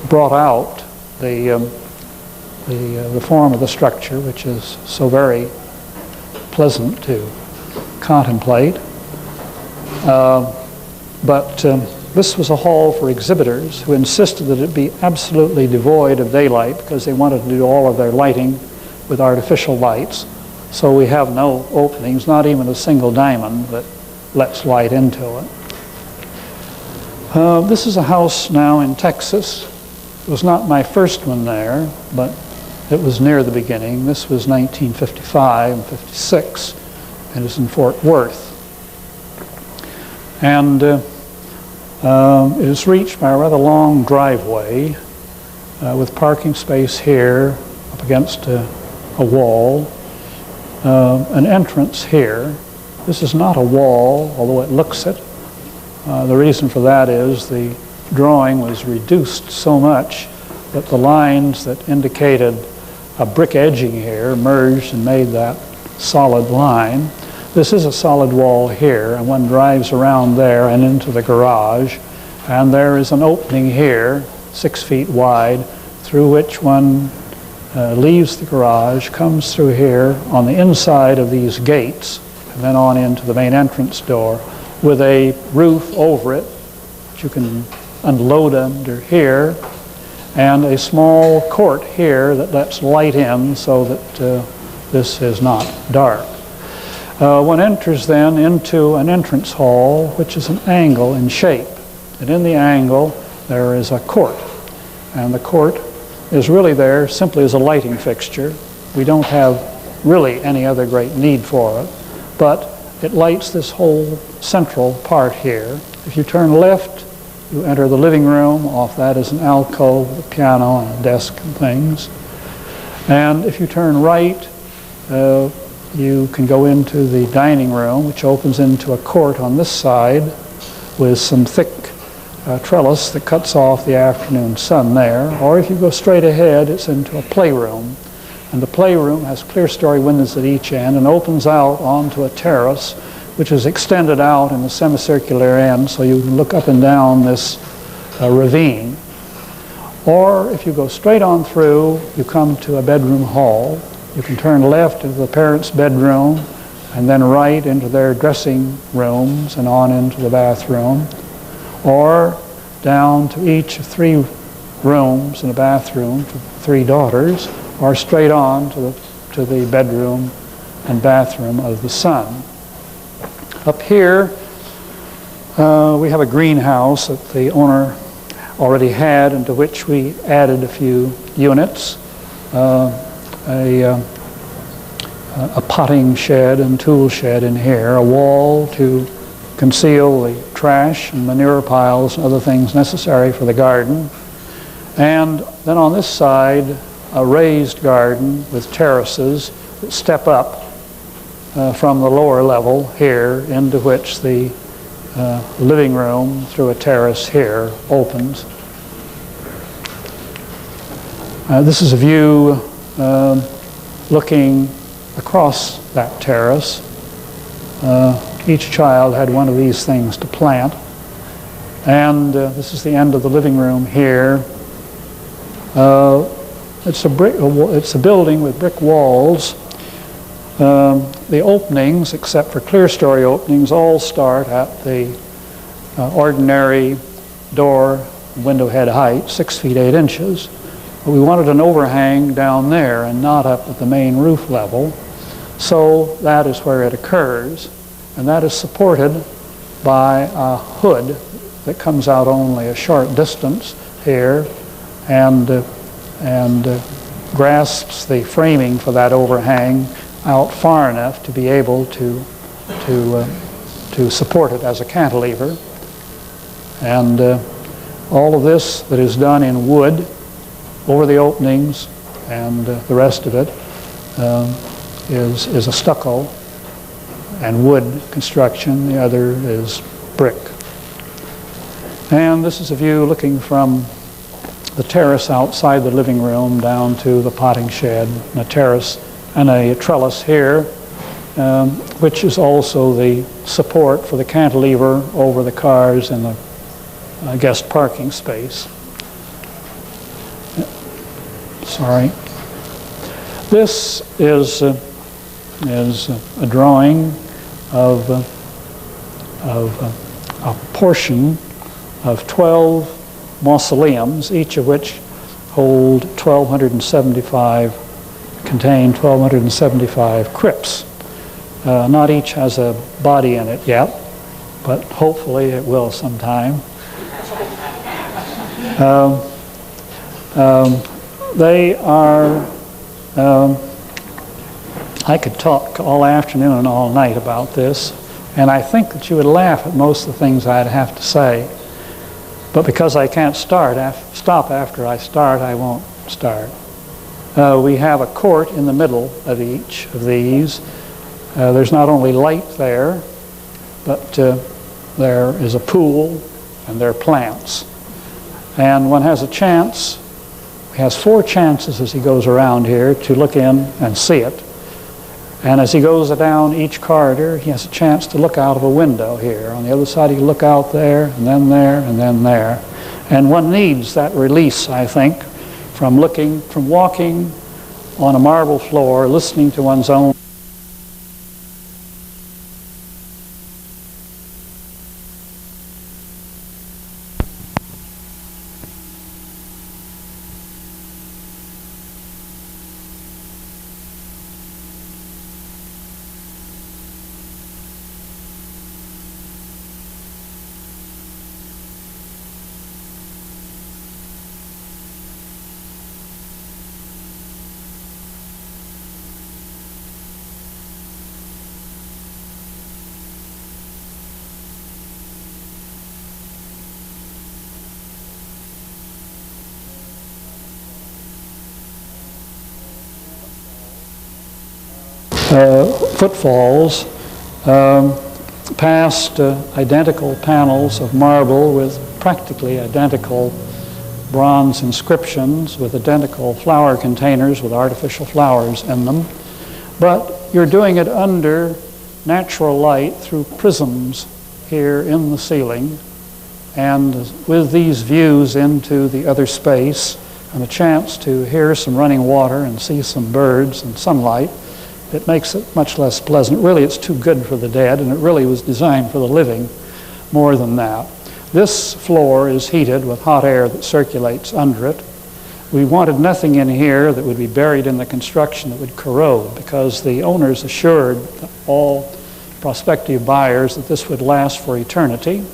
brought out the the form of the structure, which is so very pleasant to contemplate. But this was a hall for exhibitors who insisted that it be absolutely devoid of daylight because they wanted to do all of their lighting with artificial lights. So we have no openings, not even a single diamond that lets light into it. This is a house now in Texas. It was not my first one there, but it was near the beginning. This was 1955 and 56, and it's in Fort Worth. And it is reached by a rather long driveway with parking space here up against a wall, an entrance here. This is not a wall, although it looks it. The reason for that is the drawing was reduced so much that the lines that indicated a brick edging here merged and made that solid line. This is a solid wall here, and one drives around there and into the garage, and there is an opening here, 6 feet wide, through which one leaves the garage, comes through here on the inside of these gates, and then on into the main entrance door with a roof over it that you can unload under here, and a small court here that lets light in so that this is not dark. One enters then into an entrance hall, which is an angle in shape. And in the angle, there is a court. And the court is really there simply as a lighting fixture. We don't have really any other great need for it. But it lights this whole central part here. If you turn left, you enter the living room. Off that is an alcove with a piano and a desk and things. And if you turn right, you can go into the dining room, which opens into a court on this side with some thick trellis that cuts off the afternoon sun there. Or if you go straight ahead, it's into a playroom. And the playroom has clear-story windows at each end and opens out onto a terrace, which is extended out in the semicircular end, so you can look up and down this ravine. Or if you go straight on through, you come to a bedroom hall. You can turn left into the parents' bedroom and then right into their dressing rooms and on into the bathroom, or down to each of 3 rooms and a bathroom for 3 daughters, or straight on to the bedroom and bathroom of the son. Up here, we have a greenhouse that the owner already had, into which we added a few units. A potting shed and tool shed in here, a wall to conceal the trash and manure piles and other things necessary for the garden. And then on this side, a raised garden with terraces that step up from the lower level here, into which the living room through a terrace here opens. This is a view looking across that terrace. Each child had one of these things to plant. And this is the end of the living room here. It's a building with brick walls. The openings, except for clear-story openings, all start at the ordinary door window head height, 6 feet 8 inches. But we wanted an overhang down there and not up at the main roof level. So that is where it occurs. And that is supported by a hood that comes out only a short distance here and grasps the framing for that overhang out far enough to be able to support it as a cantilever. And all of this that is done in wood over the openings, and the rest of it is a stucco and wood construction. The other is brick. And this is a view looking from the terrace outside the living room down to the potting shed, and a terrace and a trellis here, which is also the support for the cantilever over the cars in the guest parking space. Sorry. This is a drawing of a portion of 12 mausoleums, each of which contain 1,275 crypts. Not each has a body in it yet, but hopefully it will sometime. They are, I could talk all afternoon and all night about this, and I think that you would laugh at most of the things I'd have to say. But because I can't stop after I start, I won't start. We have a court in the middle of each of these. There's not only light there, but there is a pool and there are plants. And one has a chance, he has 4 chances as he goes around here to look in and see it. And as he goes down each corridor, he has a chance to look out of a window here. On the other side, he can look out there, and then there, and then there. And one needs that release, I think, from walking on a marble floor, listening to one's own footfalls past identical panels of marble with practically identical bronze inscriptions with identical flower containers with artificial flowers in them. But you're doing it under natural light through prisms here in the ceiling, and with these views into the other space and a chance to hear some running water and see some birds and sunlight, it makes it much less pleasant. Really, it's too good for the dead, and it really was designed for the living more than that. This floor is heated with hot air that circulates under it. We wanted nothing in here that would be buried in the construction that would corrode, because the owners assured all prospective buyers that this would last for eternity.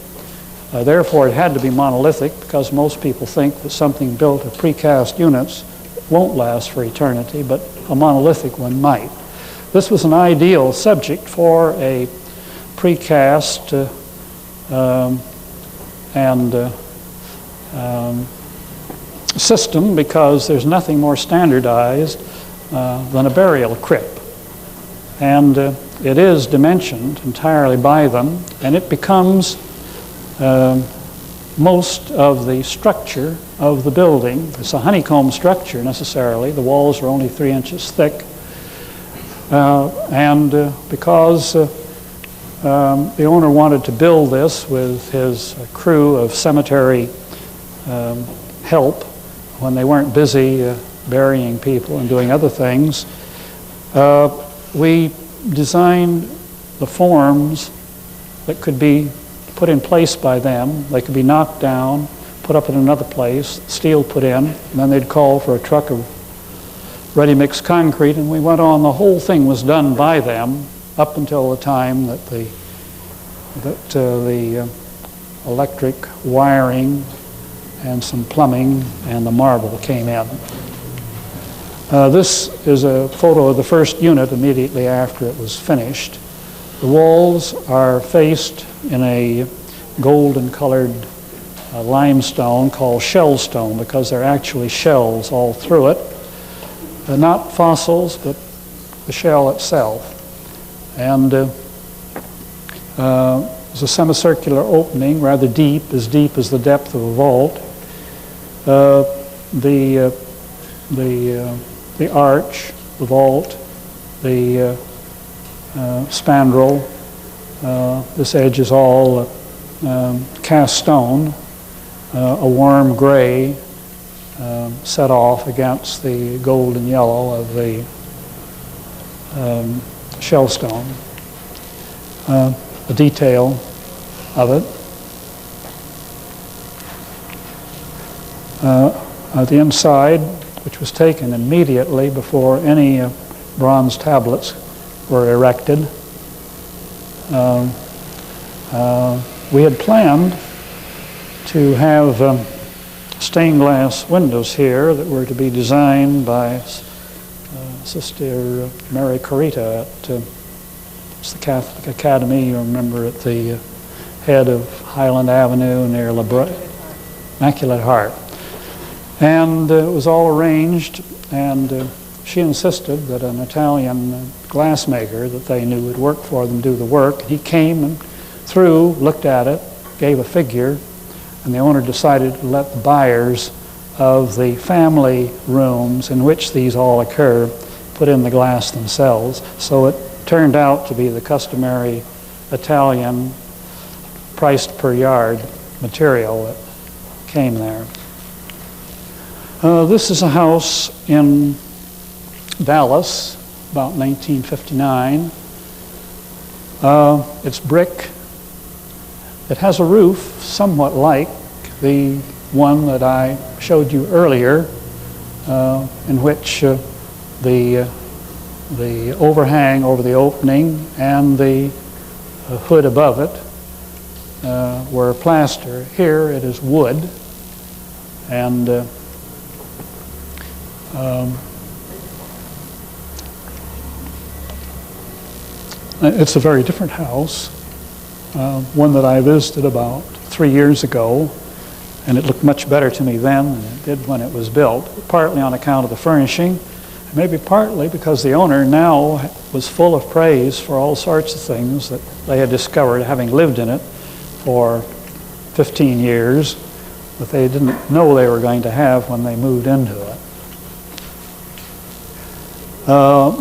Therefore, it had to be monolithic, because most people think that something built of precast units won't last for eternity, but a monolithic one might. This was an ideal subject for a precast system, because there's nothing more standardized than a burial crypt. And it is dimensioned entirely by them, and it becomes most of the structure of the building. It's a honeycomb structure necessarily. The walls are only 3 inches thick. Because the owner wanted to build this with his crew of cemetery help when they weren't busy burying people and doing other things, we designed the forms that could be put in place by them. They could be knocked down, put up in another place, steel put in, and then they'd call for a truck of ready-mixed concrete, and we went on. The whole thing was done by them up until the time that the electric wiring and some plumbing and the marble came in. This is a photo of the first unit immediately after it was finished. The walls are faced in a golden-colored limestone called shell stone, because there are actually shells all through it. Not fossils, but the shell itself. And there's a semicircular opening, rather deep as the depth of a vault. The arch, the vault, the spandrel, this edge is all cast stone, a warm gray, set off against the golden yellow of the shellstone. The detail of it. The inside, which was taken immediately before any bronze tablets were erected. We had planned to have stained glass windows here that were to be designed by Sister Mary Corita at it's the Catholic Academy, you remember, at the head of Highland Avenue near Immaculate Heart. And it was all arranged, and she insisted that an Italian glassmaker that they knew would work for them do the work. He came and through, looked at it, gave a figure, and the owner decided to let the buyers of the family rooms in which these all occur put in the glass themselves. So it turned out to be the customary Italian priced per yard material that came there. This is a house in Dallas, about 1959. It's brick. It has a roof somewhat like the one that I showed you earlier, in which the overhang over the opening and the hood above it were plaster. Here it is wood, and it's a very different house, one that I visited about 3 years ago, and it looked much better to me then than it did when it was built, partly on account of the furnishing, and maybe partly because the owner now was full of praise for all sorts of things that they had discovered having lived in it for 15 years that they didn't know they were going to have when they moved into it.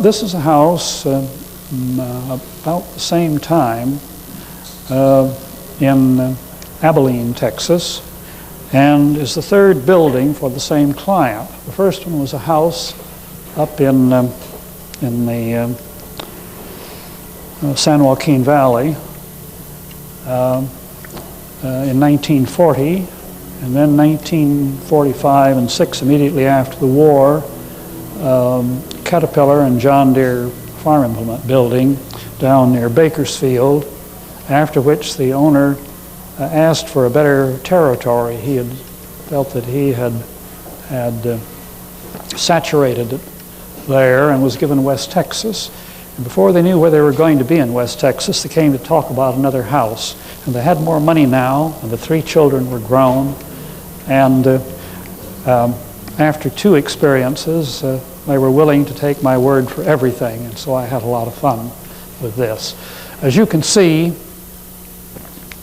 This is a house about the same time in Abilene, Texas, and is the third building for the same client. The first one was a house up in the San Joaquin Valley in 1940, and then 1945 and 6, immediately after the war, Caterpillar and John Deere farm implement building down near Bakersfield, after which the owner asked for a better territory. He had felt that he had saturated it there and was given West Texas. And before they knew where they were going to be in West Texas, they came to talk about another house. And they had more money now, and the 3 children were grown. And after 2 experiences, they were willing to take my word for everything, and so I had a lot of fun with this. As you can see,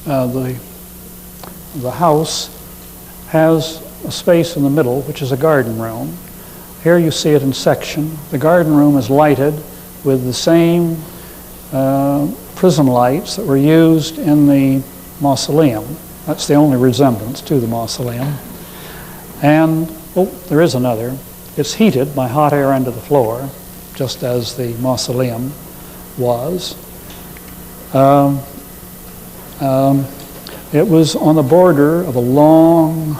the house has a space in the middle, which is a garden room. Here you see it in section. The garden room is lighted with the same prism lights that were used in the Mausoleum. That's the only resemblance to the Mausoleum. And, oh, there is another. It's heated by hot air under the floor, just as the Mausoleum was. It was on the border of a long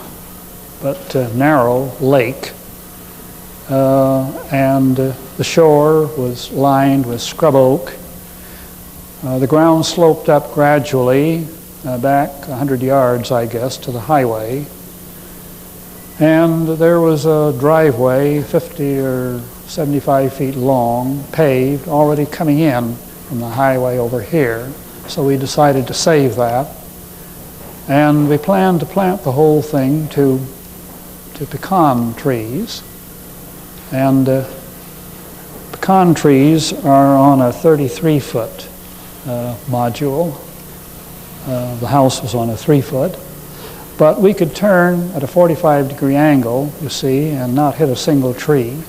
but narrow lake, and the shore was lined with scrub oak. The ground sloped up gradually, back 100 yards, I guess, to the highway. And there was a driveway 50 or 75 feet long, paved, already coming in from the highway over here. So we decided to save that. And we planned to plant the whole thing to pecan trees. And pecan trees are on a 33-foot module. The house was on a 3-foot. But we could turn at a 45-degree angle, you see, and not hit a single tree.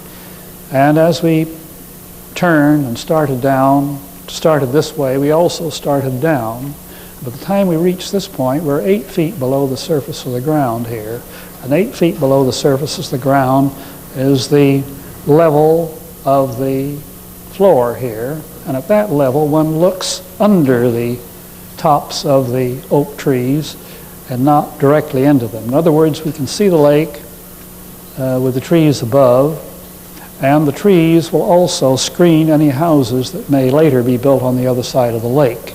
And as we turned and started this way, we also started down. By the time we reached this point, we're 8 feet below the surface of the ground here. And 8 feet below the surface of the ground is the level of the floor here, and at that level one looks under the tops of the oak trees and not directly into them. In other words, we can see the lake with the trees above, and the trees will also screen any houses that may later be built on the other side of the lake.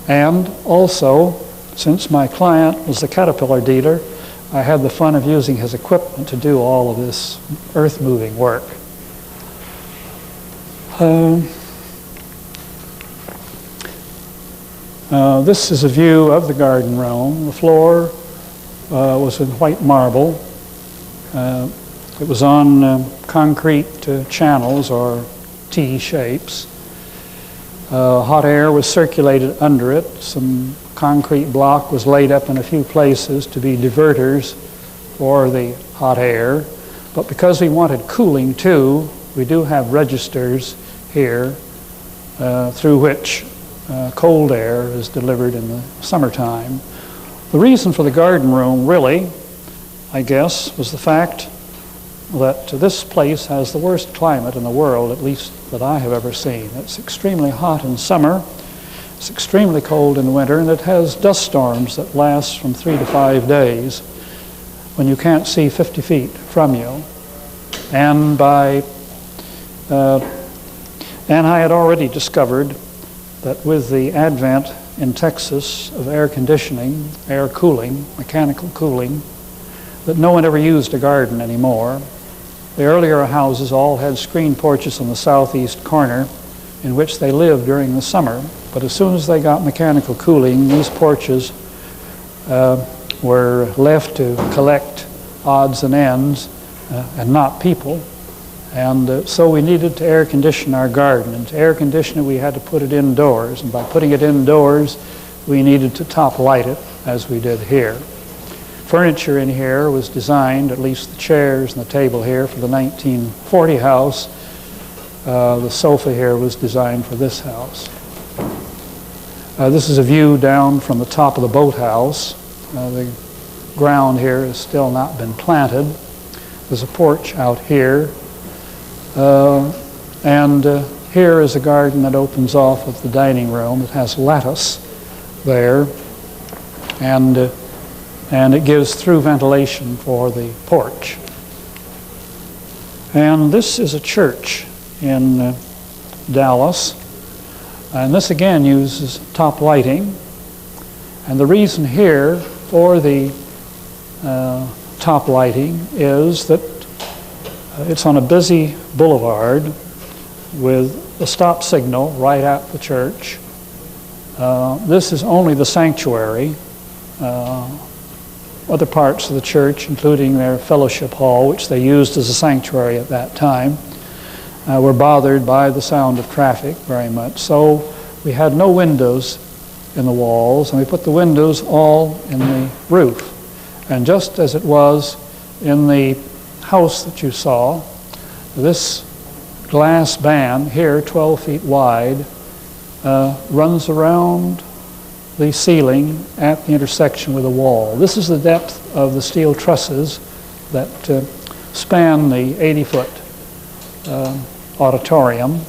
And also, since my client was the Caterpillar dealer, I had the fun of using his equipment to do all of this earth-moving work. This is a view of the garden room. The floor was in white marble. It was on concrete channels or T-shapes. Hot air was circulated under it. Some concrete block was laid up in a few places to be diverters for the hot air. But because we wanted cooling too, we do have registers here through which cold air is delivered in the summertime. The reason for the garden room, really, I guess, was the fact that this place has the worst climate in the world, at least that I have ever seen. It's extremely hot in summer, it's extremely cold in winter, and it has dust storms that last from 3 to 5 days when you can't see 50 feet from you. And I had already discovered that with the advent in Texas of air conditioning, air cooling, mechanical cooling, that no one ever used a garden anymore. The earlier houses all had screen porches on the southeast corner in which they lived during the summer. But as soon as they got mechanical cooling, these porches were left to collect odds and ends and not people. And so we needed to air condition our garden. And to air condition it, we had to put it indoors. And by putting it indoors, we needed to top light it, as we did here. Furniture in here was designed, at least the chairs and the table here, for the 1940 house. The sofa here was designed for this house. This is a view down from the top of the boathouse. The ground here has still not been planted. There's a porch out here. And here is a garden that opens off of the dining room. It has lattice there, and it gives through ventilation for the porch. And this is a church in Dallas, and this again uses top lighting. And the reason here for the top lighting is that it's on a busy boulevard with a stop signal right at the church. This is only the sanctuary. Other parts of the church, including their fellowship hall, which they used as a sanctuary at that time, were bothered by the sound of traffic very much. So we had no windows in the walls, and we put the windows all in the roof. And just as it was in the house that you saw, this glass band here, 12 feet wide, runs around the ceiling at the intersection with the wall. This is the depth of the steel trusses that span the 80-foot auditorium.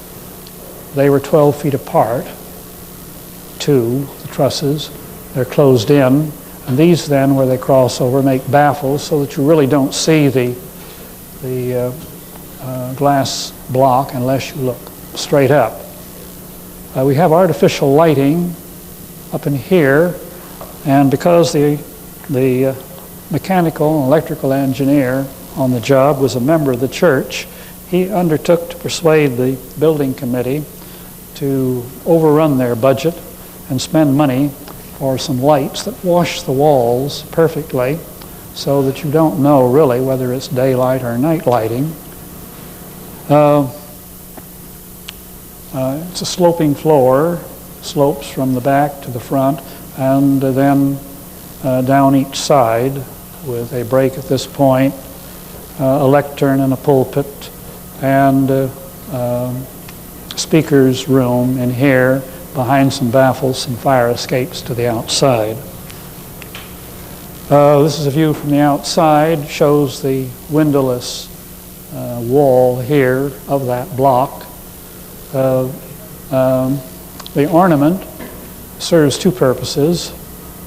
They were 12 feet apart, the trusses. They're closed in, and these then, where they cross over, make baffles so that you really don't see the glass block unless you look straight up. We have artificial lighting up in here, and because the mechanical and electrical engineer on the job was a member of the church, he undertook to persuade the building committee to overrun their budget and spend money for some lights that wash the walls perfectly so that you don't know really whether it's daylight or night lighting. It's a sloping floor, slopes from the back to the front, and then down each side with a break at this point, a lectern and a pulpit, and speaker's room in here, behind some baffles, some fire escapes to the outside. This is a view from the outside, shows the windowless wall here of that block. The ornament serves two purposes.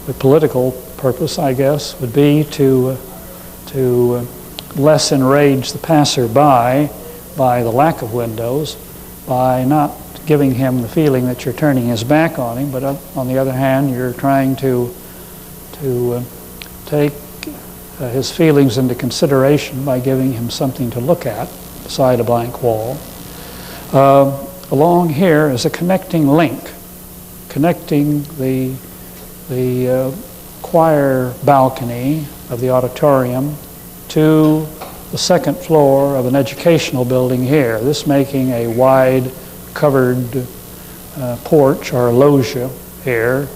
The political purpose, I guess, would be to less enrage the passerby by the lack of windows, by not giving him the feeling that you're turning his back on him, but on the other hand, you're trying to take his feelings into consideration by giving him something to look at beside a blank wall. Along here is a connecting link, connecting the choir balcony of the auditorium to the second floor of an educational building here, this making a wide covered porch or loggia here,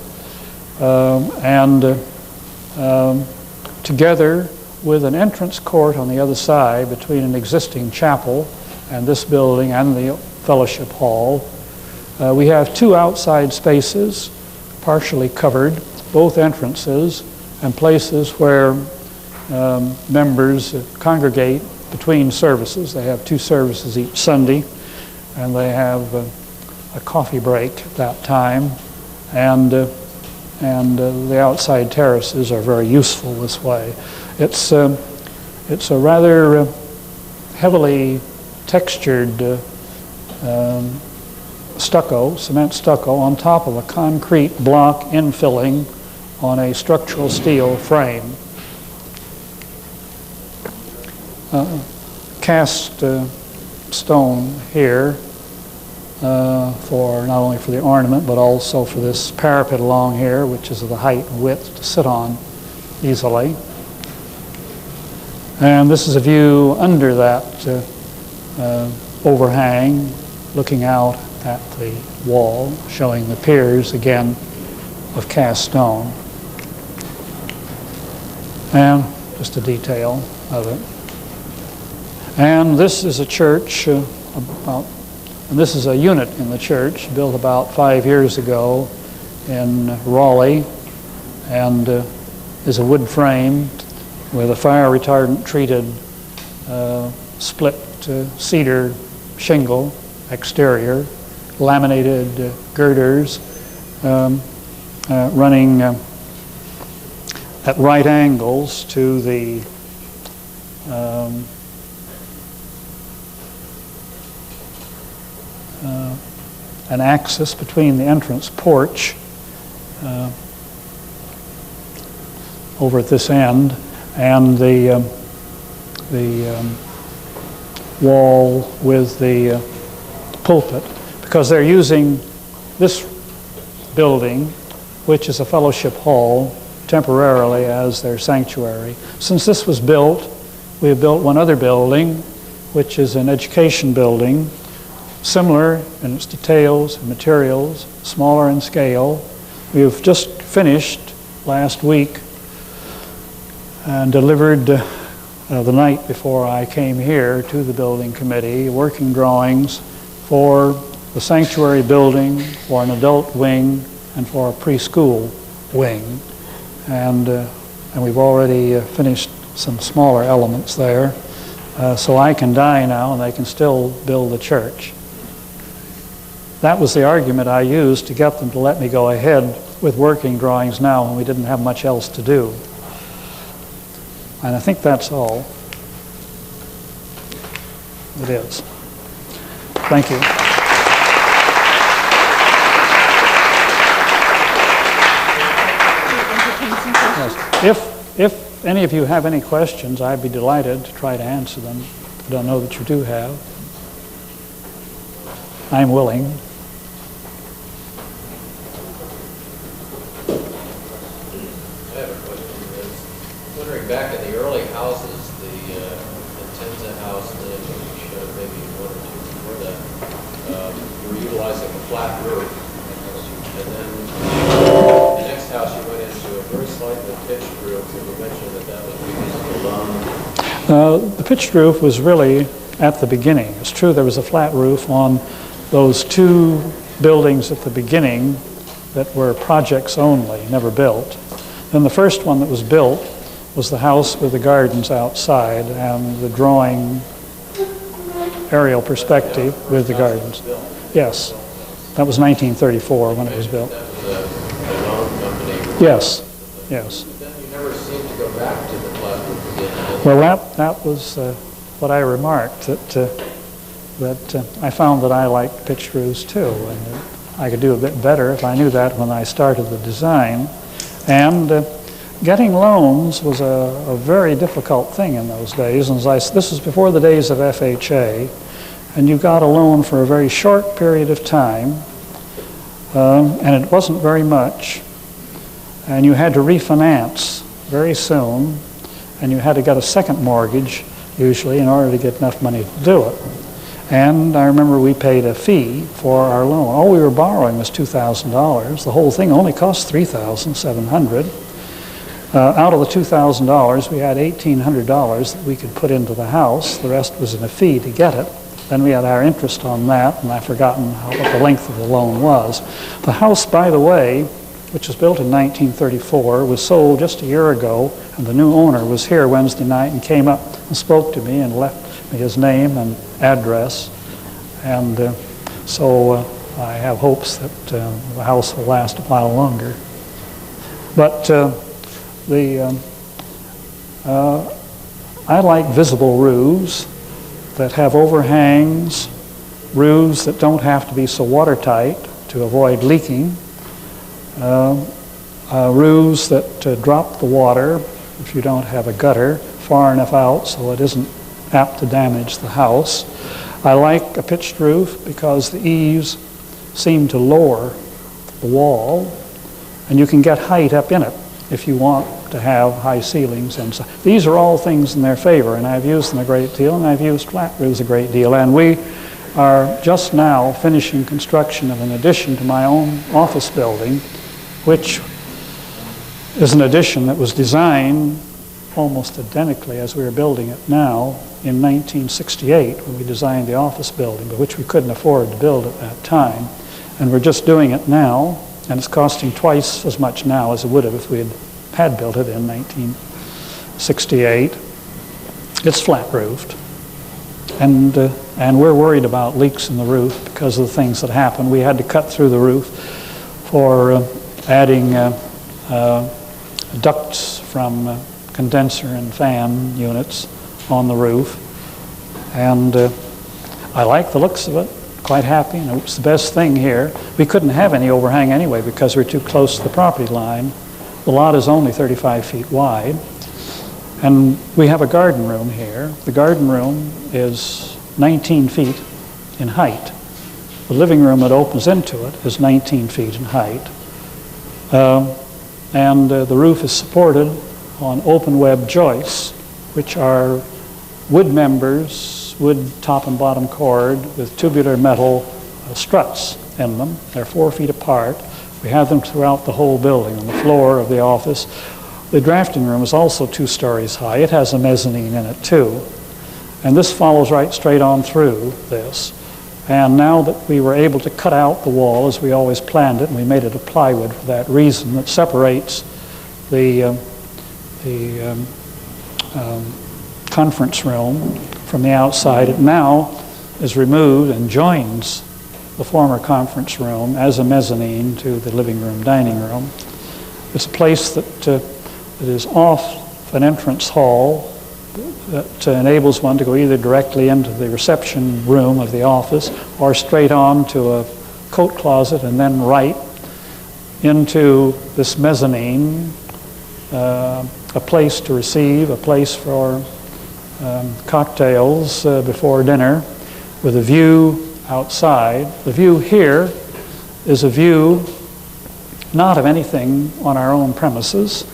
together with an entrance court on the other side between an existing chapel and this building and the fellowship hall. We have two outside spaces partially covered, both entrances, and places where members congregate between services. They have two services each Sunday, and they have a coffee break at that time, and the outside terraces are very useful this way. It's a rather heavily textured stucco, cement stucco, on top of a concrete block infilling on a structural steel frame. Cast stone here for not only for the ornament but also for this parapet along here, which is of the height and width to sit on easily. And this is a view under that overhang, looking out at the wall, showing the piers again of cast stone. And just a detail of it. And this is a church, and this is a unit in the church built about 5 years ago in Raleigh, and is a wood frame with a fire retardant treated split cedar shingle exterior, laminated girders running at right angles to the an axis between the entrance porch over at this end and the wall with the pulpit, because they're using this building, which is a fellowship hall, temporarily as their sanctuary. Since this was built, we have built one other building, which is an education building, similar in its details and materials, smaller in scale. We have just finished last week and delivered the night before I came here to the building committee working drawings for the sanctuary building, for an adult wing, and for a preschool wing. And we've already finished some smaller elements there. So I can die now and they can still build the church. That was the argument I used to get them to let me go ahead with working drawings now when we didn't have much else to do. And I think that's all. It is. Thank you. Yes. If any of you have any questions, I'd be delighted to try to answer them. I don't know that you do have. I'm willing. I have a question. Wondering, back in the early houses, the Intenza house, and then maybe one or two before that, you were utilizing a flat roof, and then the next house you went into a very slightly pitched roof, and you mentioned that was because of alum. The pitched roof was really at the beginning. It's true there was a flat roof on those two buildings at the beginning that were projects only, never built. Then the first one that was built was the house with the gardens outside and the drawing aerial perspective with the gardens. Yes. That was 1934 when it was built. That was a loan company. Yes, yes. But then you never seem to go back to the flat roof again. Well, that was what I remarked, that I found that I liked pitched roofs too, and I could do a bit better if I knew that when I started the design. And getting loans was a very difficult thing in those days. And this was before the days of FHA, and you got a loan for a very short period of time, and it wasn't very much, and you had to refinance very soon, and you had to get a second mortgage usually in order to get enough money to do it. And I remember we paid a fee for our loan. All we were borrowing was $2,000. The whole thing only cost $3,700. Out of the $2,000, we had $1,800 that we could put into the house. The rest was in a fee to get it. Then we had our interest on that, and I've forgotten what the length of the loan was. The house, by the way, which was built in 1934, was sold just a year ago, and the new owner was here Wednesday night and came up and spoke to me and left me his name and address. And so I have hopes that the house will last a while longer. But I like visible roofs that have overhangs, roofs that don't have to be so watertight to avoid leaking, roofs that drop the water if you don't have a gutter far enough out so it isn't apt to damage the house. I like a pitched roof because the eaves seem to lower the wall, and you can get height up in it if you want to have high ceilings. And so these are all things in their favor, and I've used them a great deal, and I've used flat roofs a great deal. And we are just now finishing construction of an addition to my own office building, which is an addition that was designed almost identically as we are building it now in 1968 when we designed the office building, but which we couldn't afford to build at that time. And we're just doing it now, and it's costing twice as much now as it would have if we had built it in 1968. It's flat roofed, and we're worried about leaks in the roof because of the things that happen. We had to cut through the roof for adding ducts from condenser and fan units on the roof, and I like the looks of it. Quite happy, and it's the best thing here. We couldn't have any overhang anyway because we're too close to the property line. The lot is only 35 feet wide, and we have a garden room here. The garden room is 19 feet in height. The living room that opens into it is 19 feet in height, and the roof is supported on open web joists, which are wood members, wood top and bottom cord with tubular metal struts in them. They're 4 feet apart. We have them throughout the whole building, on the floor of the office. The drafting room is also 2 stories high. It has a mezzanine in it too. And this follows right straight on through this. And now that we were able to cut out the wall as we always planned it, and we made it of plywood for that reason, that separates the conference room from the outside, it now is removed and joins the former conference room as a mezzanine to the living room, dining room. It's a place that is off an entrance hall that enables one to go either directly into the reception room of the office or straight on to a coat closet and then right into this mezzanine, a place to receive, a place for cocktails before dinner with a view outside. The view here is a view not of anything on our own premises,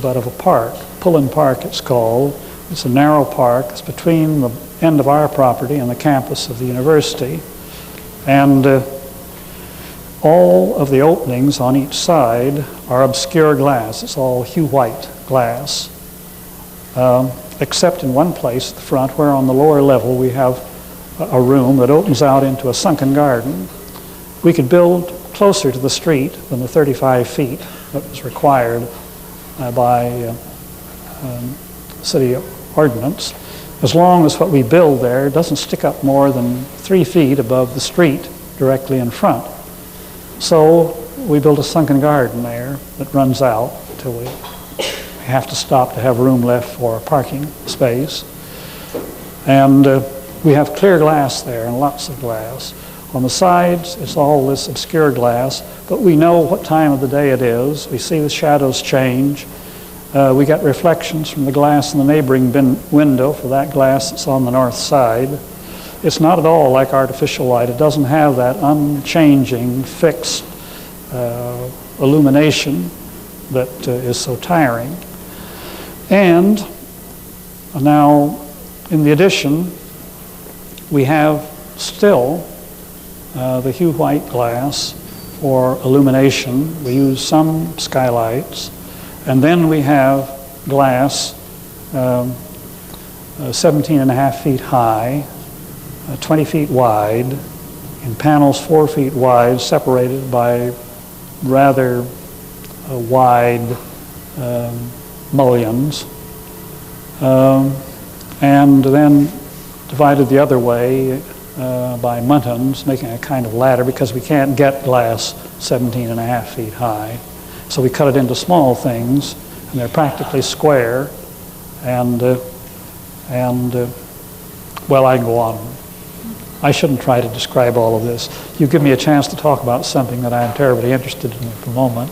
but of a park. Pullen Park it's called. It's a narrow park. It's between the end of our property and the campus of the university. And all of the openings on each side are obscure glass. It's all hue white glass. Except in one place at the front where on the lower level we have a room that opens out into a sunken garden. We could build closer to the street than the 35 feet that was required by city ordinance, as long as what we build there doesn't stick up more than 3 feet above the street directly in front. So we built a sunken garden there that runs out until we have to stop to have room left for a parking space. And we have clear glass there, and lots of glass. On the sides, it's all this obscure glass, but we know what time of the day it is. We see the shadows change. We get reflections from the glass in the neighboring window for that glass that's on the north side. It's not at all like artificial light. It doesn't have that unchanging, fixed illumination that is so tiring. And now, in the addition, we have still the hue white glass for illumination. We use some skylights. And then we have glass 17.5 feet high, 20 feet wide, in panels 4 feet wide, separated by rather wide mullions, and then divided the other way by muntins, making a kind of ladder because we can't get glass 17.5 feet high. So we cut it into small things, and they're practically square, and well, I can go on. I shouldn't try to describe all of this. You give me a chance to talk about something that I'm terribly interested in at the moment.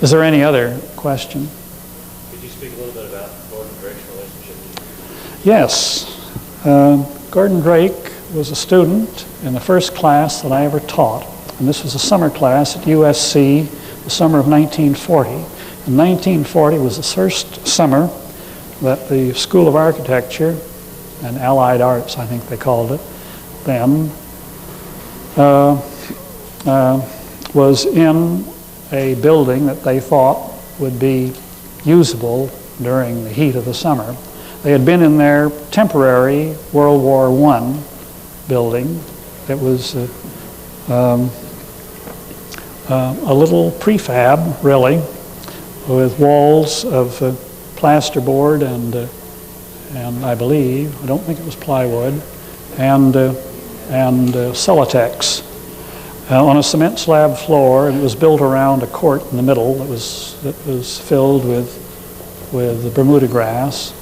Is there any other question? Could you speak a little bit about Gordon Drake's relationship? Yes. Gordon Drake was a student in the first class that I ever taught. And this was a summer class at USC, the summer of 1940. And 1940 was the first summer that the School of Architecture and Allied Arts, I think they called it then, was in a building that they thought would be usable during the heat of the summer. They had been in their temporary World War I building. It was a little prefab, really, with walls of plasterboard and I believe, I don't think it was plywood, and Celotex on a cement slab floor, and it was built around a court in the middle that was filled with the Bermuda grass.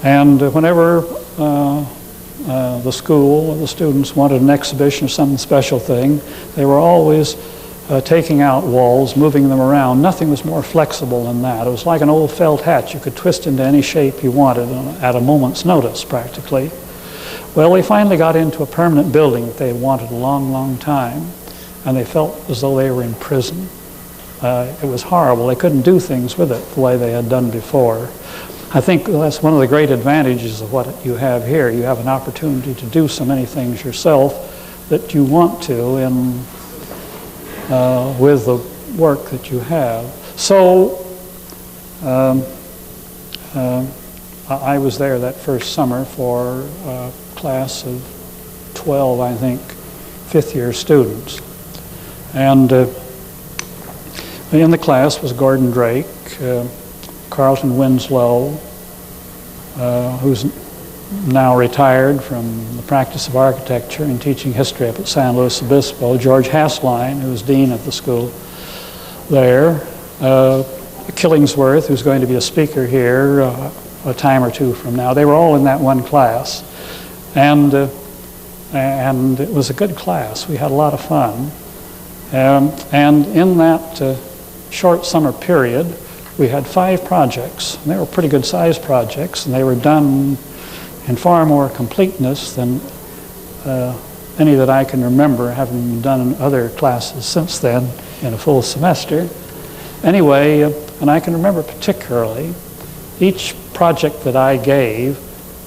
And whenever the school or the students wanted an exhibition or some special thing, they were always taking out walls, moving them around. Nothing was more flexible than that. It was like an old felt hat. You could twist into any shape you wanted at a moment's notice, practically. Well, they finally got into a permanent building that they had wanted a long, long time, and they felt as though they were in prison. It was horrible. They couldn't do things with it the way they had done before. I think that's one of the great advantages of what you have here. You have an opportunity to do so many things yourself that you want to with the work that you have. So I was there that first summer for a class of 12, I think, fifth-year students. And in the class was Gordon Drake, Carlton Winslow, who's now retired from the practice of architecture and teaching history up at San Luis Obispo, George Hassline, who was dean of the school there, Killingsworth, who's going to be a speaker here a time or two from now. They were all in that one class, and it was a good class. We had a lot of fun, and in that short summer period, we had 5 projects. And they were pretty good sized projects, and they were done in far more completeness than any that I can remember, having done in other classes since then in a full semester. Anyway, and I can remember particularly, each project that I gave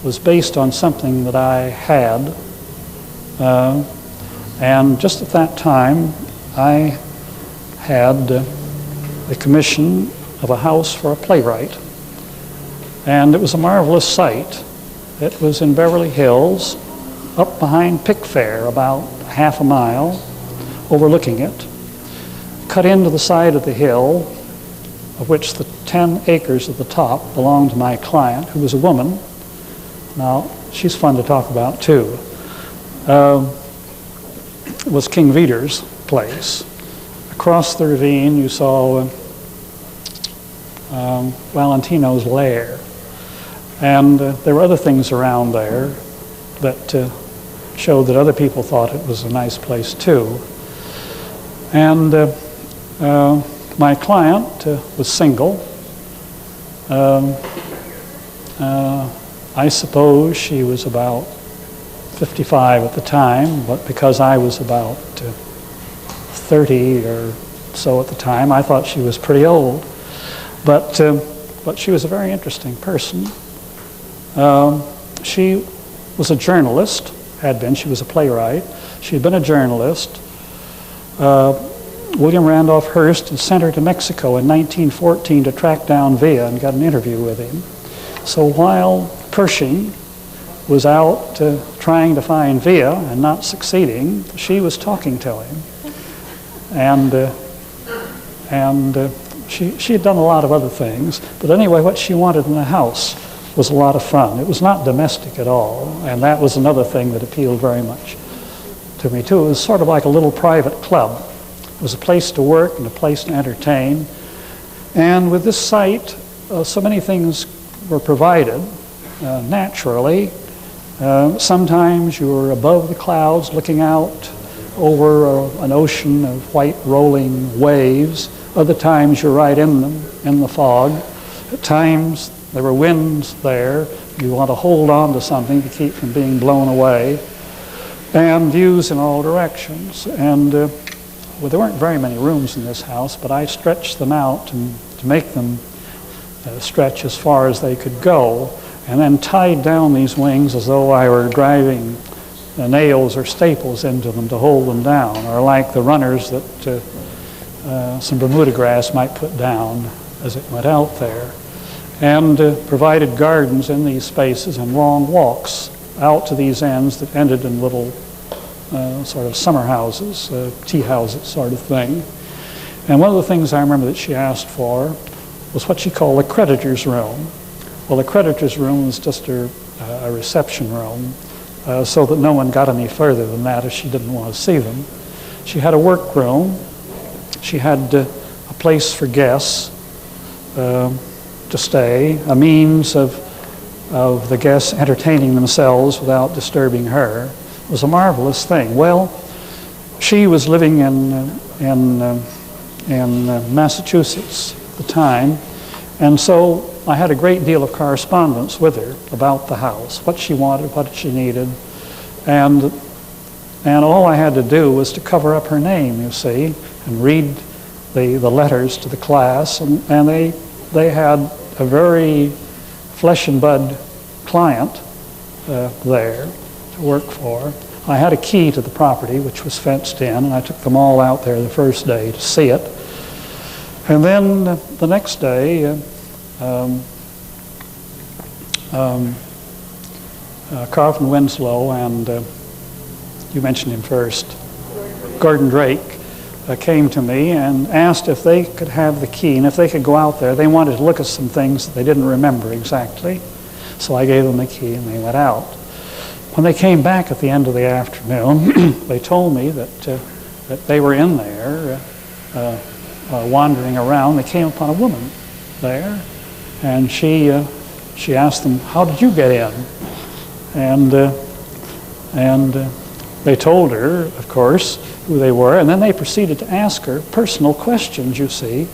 was based on something that I had, and just at that time I had the commission of a house for a playwright, and it was a marvelous site. It was in Beverly Hills, up behind Pickfair, about half a mile, overlooking it, cut into the side of the hill, of which the 10 acres at the top belonged to my client, who was a woman. Now, she's fun to talk about, too. was King Vidor's place. Across the ravine, you saw Valentino's lair. And there were other things around there that showed that other people thought it was a nice place too. And my client was single. I suppose she was about 55 at the time, but because I was about 30 or so at the time, I thought she was pretty old. But she was a very interesting person. She was a journalist, had been. She was a playwright. She had been a journalist. William Randolph Hearst had sent her to Mexico in 1914 to track down Villa and got an interview with him. So while Pershing was out trying to find Villa and not succeeding, she was talking to him. And she had done a lot of other things. But anyway, what she wanted in the house was a lot of fun. It was not domestic at all, and that was another thing that appealed very much to me too. It was sort of like a little private club. It was a place to work and a place to entertain. And with this site, so many things were provided naturally. Sometimes you were above the clouds looking out over an ocean of white rolling waves. Other times you're right in them, in the fog. At times there were winds there. You want to hold on to something to keep from being blown away. And views in all directions. And well, there weren't very many rooms in this house, but I stretched them out to make them stretch as far as they could go, and then tied down these wings as though I were driving nails or staples into them to hold them down, or like the runners that some Bermuda grass might put down as it went out there. And provided gardens in these spaces and long walks out to these ends that ended in little sort of summer houses, tea houses sort of thing. And one of the things I remember that she asked for was what she called a creditor's room. Well, the creditor's room was just a reception room, so that no one got any further than that if she didn't want to see them. She had a work room. She had a place for guests to stay, a means of the guests entertaining themselves without disturbing her. It was a marvelous thing. Well, she was living in Massachusetts at the time, and so I had a great deal of correspondence with her about the house, what she wanted, what she needed, and all I had to do was to cover up her name, you see, and read the letters to the class, and they had a very flesh and blood client there to work for. I had a key to the property, which was fenced in, and I took them all out there the first day to see it. And then the next day, Carlton Winslow and you mentioned him first, Gordon Drake, came to me and asked if they could have the key and if they could go out there. They wanted to look at some things that they didn't remember exactly. So I gave them the key and they went out. When they came back at the end of the afternoon, they told me that they were in there wandering around. They came upon a woman there, and she asked them, "How did you get in?" And they told her, of course, who they were, and then they proceeded to ask her personal questions, you see,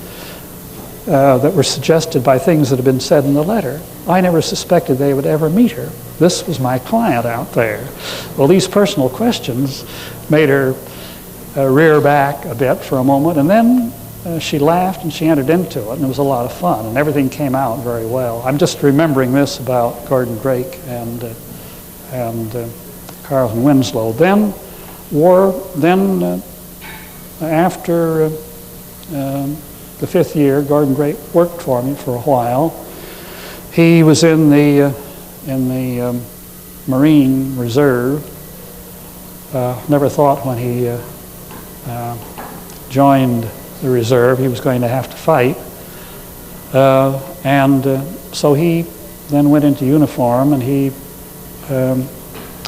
that were suggested by things that had been said in the letter. I never suspected they would ever meet her. This was my client out there. Well, these personal questions made her rear back a bit for a moment, and then she laughed and she entered into it, and it was a lot of fun, and everything came out very well. I'm just remembering this about Gordon Drake and Carlton Winslow. Then after the fifth year, Gordon Drake worked for me for a while. He was in the Marine Reserve. Never thought when he joined the reserve he was going to have to fight. So he then went into uniform, and he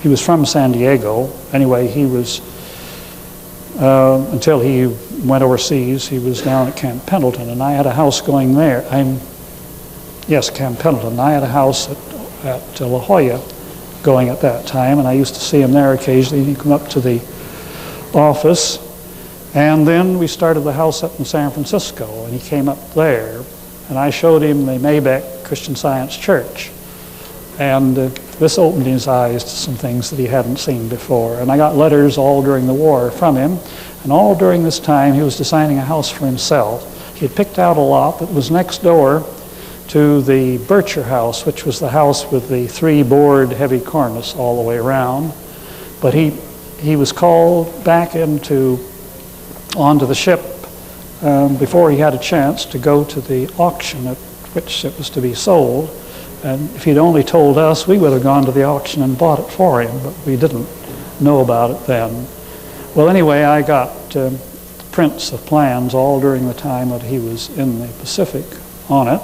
was from San Diego. Anyway, he was until he went overseas. He was down at Camp Pendleton, and I had a house going there. Camp Pendleton. I had a house at La Jolla going at that time, and I used to see him there occasionally. He'd come up to the office, and then we started the house up in San Francisco, and he came up there, and I showed him the Mabec Christian Science Church, and this opened his eyes to some things that he hadn't seen before. And I got letters all during the war from him, and all during this time he was designing a house for himself. He had picked out a lot that was next door to the Bircher house, which was the house with the 3-board heavy cornice all the way around. But he was called back onto the ship before he had a chance to go to the auction at which it was to be sold. And if he'd only told us, we would have gone to the auction and bought it for him, but we didn't know about it then. Well, anyway, I got prints of plans all during the time that he was in the Pacific on it.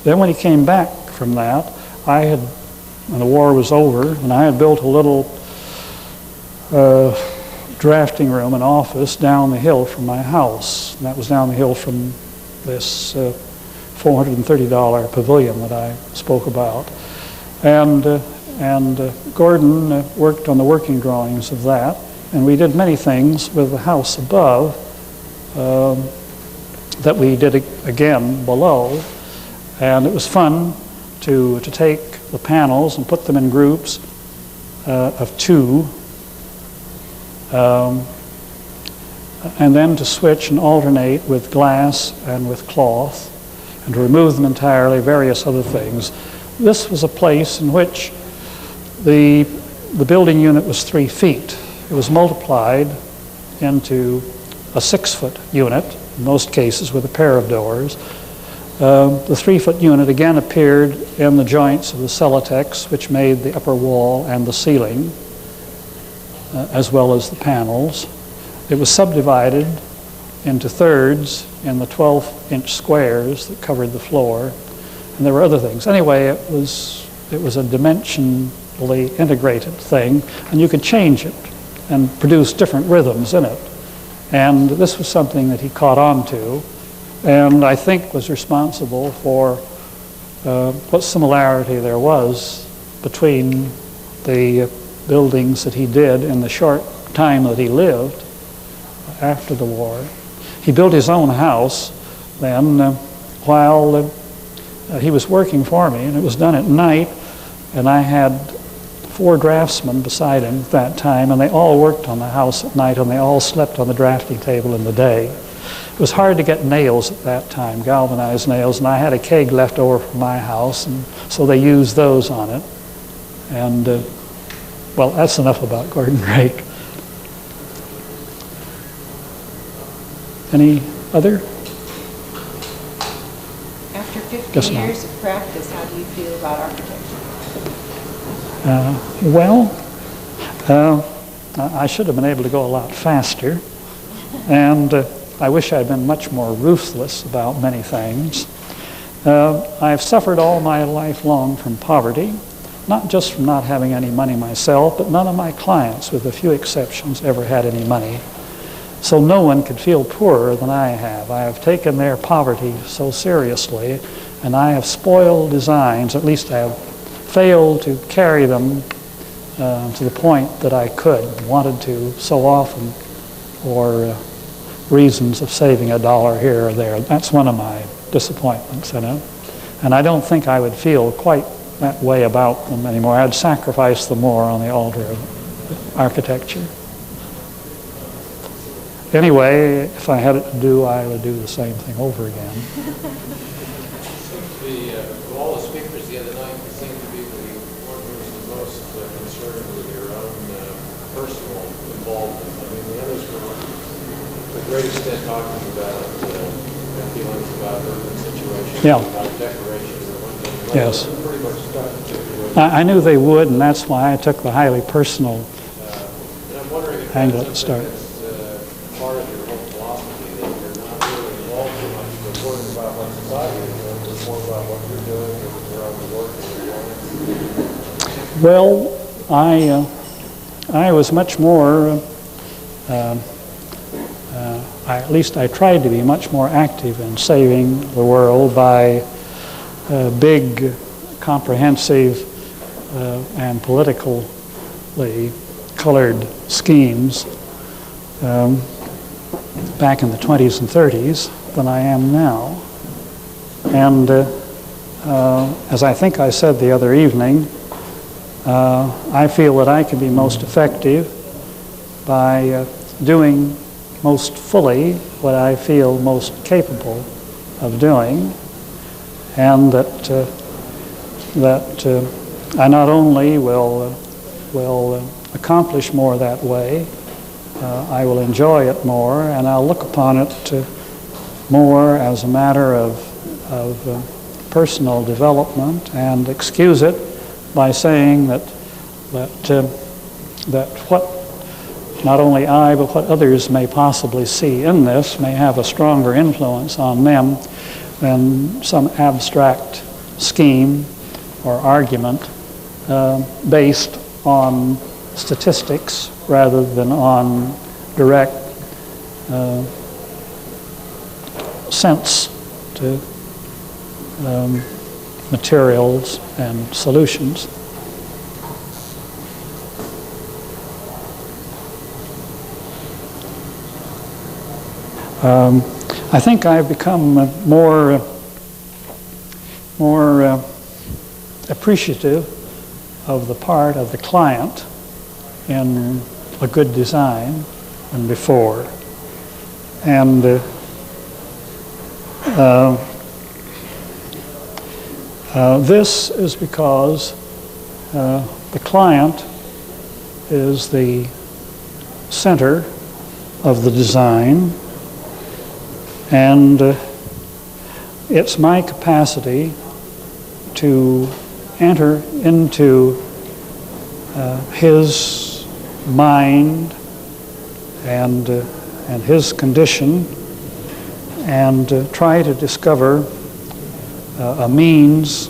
Then when he came back from that, when the war was over, and I had built a little drafting room and office down the hill from my house. And that was down the hill from this $430 pavilion that I spoke about. And Gordon worked on the working drawings of that, and we did many things with the house above that we did again below. And it was fun to take the panels and put them in groups of 2, and then to switch and alternate with glass and with cloth, and to remove them entirely, various other things. This was a place in which the building unit was 3 feet. It was multiplied into a 6-foot unit, in most cases with a pair of doors. The 3-foot unit again appeared in the joints of the Celotex, which made the upper wall and the ceiling, as well as the panels. It was subdivided into thirds in the 12-inch squares that covered the floor, and there were other things. Anyway, it was a dimensionally integrated thing, and you could change it and produce different rhythms in it. And this was something that he caught on to, and I think was responsible for what similarity there was between the buildings that he did in the short time that he lived after the war. He built his own house then while he was working for me, and it was done at night, and I had 4 draftsmen beside him at that time, and they all worked on the house at night, and they all slept on the drafting table in the day. It was hard to get nails at that time, galvanized nails, and I had a keg left over from my house, and so they used those on it. And well, that's enough about Gordon Drake. Any other? After 50 Guess not. years of practice, how do you feel about architecture? I should have been able to go a lot faster, and I wish I'd been much more ruthless about many things. I've suffered all my life long from poverty, not just from not having any money myself, but none of my clients, with a few exceptions, ever had any money. So no one could feel poorer than I have. I have taken their poverty so seriously, and I have spoiled designs, at least I have failed to carry them to the point that I wanted to so often, for reasons of saving a dollar here or there. That's one of my disappointments in it. And I don't think I would feel quite that way about them anymore. I'd sacrifice them more on the altar of architecture. Anyway, if I had it to do, I would do the same thing over again. Of all the speakers the other night, you seem to be the one who's the most concerned with your own personal involvement. I mean, the others were, to a great extent, talking about their feelings about urban situations, about decoration or one thing. Yes. Pretty much stuck to I knew they would, and that's why I took the highly personal and I'm wondering if angle at that's the start. part of your whole philosophy, that you're not really involved too much with worrying about what society is doing, but more about what you're doing and your own work and your life. Well, I was much more at least I tried to be much more active in saving the world by big, comprehensive, and politically colored schemes back in the 20s and 30s than I am now. And as I think I said the other evening, I feel that I can be most effective by doing most fully what I feel most capable of doing, and that I not only will accomplish more that way, I will enjoy it more, and I'll look upon it more as a matter of personal development, and excuse it by saying that what not only I, but what others may possibly see in this may have a stronger influence on them than some abstract scheme or argument based on statistics rather than on direct sense to materials and solutions. I think I've become more appreciative of the part of the client in a good design than before. And this is because the client is the center of the design, and it's my capacity to enter into his mind and his condition and try to discover a means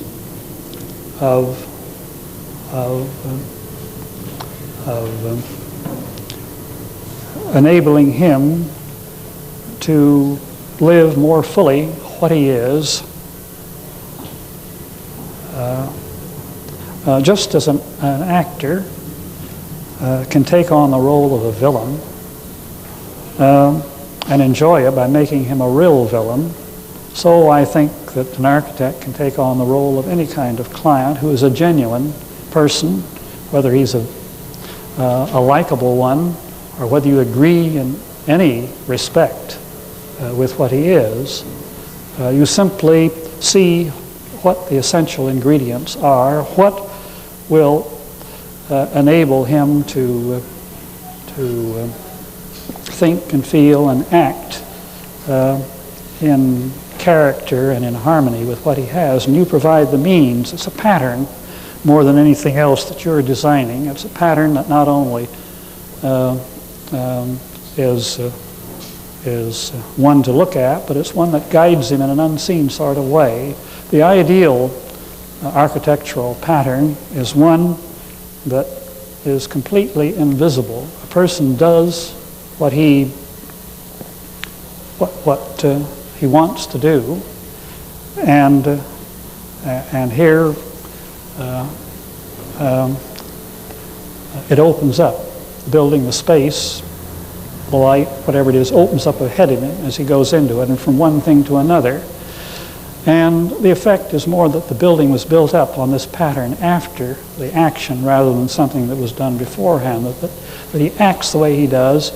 of enabling him to live more fully what he is, just as an actor can take on the role of a villain and enjoy it by making him a real villain, so I think that an architect can take on the role of any kind of client who is a genuine person, whether he's a likable one or whether you agree in any respect with what he is. You simply see what the essential ingredients are, what will enable him to think and feel and act in character and in harmony with what he has, and you provide the means. It's a pattern more than anything else that you're designing. It's a pattern that not only is one to look at, but it's one that guides him in an unseen sort of way. The ideal architectural pattern is one that is completely invisible. A person does what he wants to do, and here it opens up, building the space. The light, whatever it is, opens up ahead of him as he goes into it, and from one thing to another. And the effect is more that the building was built up on this pattern after the action rather than something that was done beforehand. That he acts the way he does,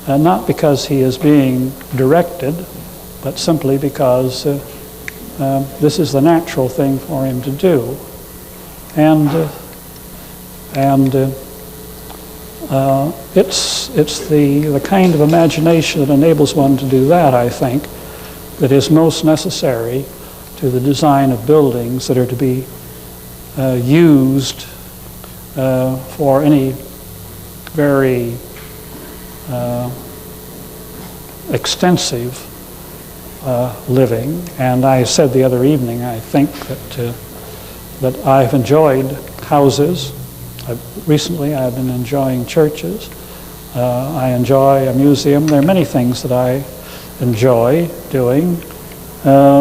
not because he is being directed, but simply because this is the natural thing for him to do. It's the kind of imagination that enables one to do that, I think, that is most necessary to the design of buildings that are to be used for any very extensive living. And I said the other evening, I think that I've enjoyed houses. Recently, I've been enjoying churches. I enjoy a museum. There are many things that I enjoy doing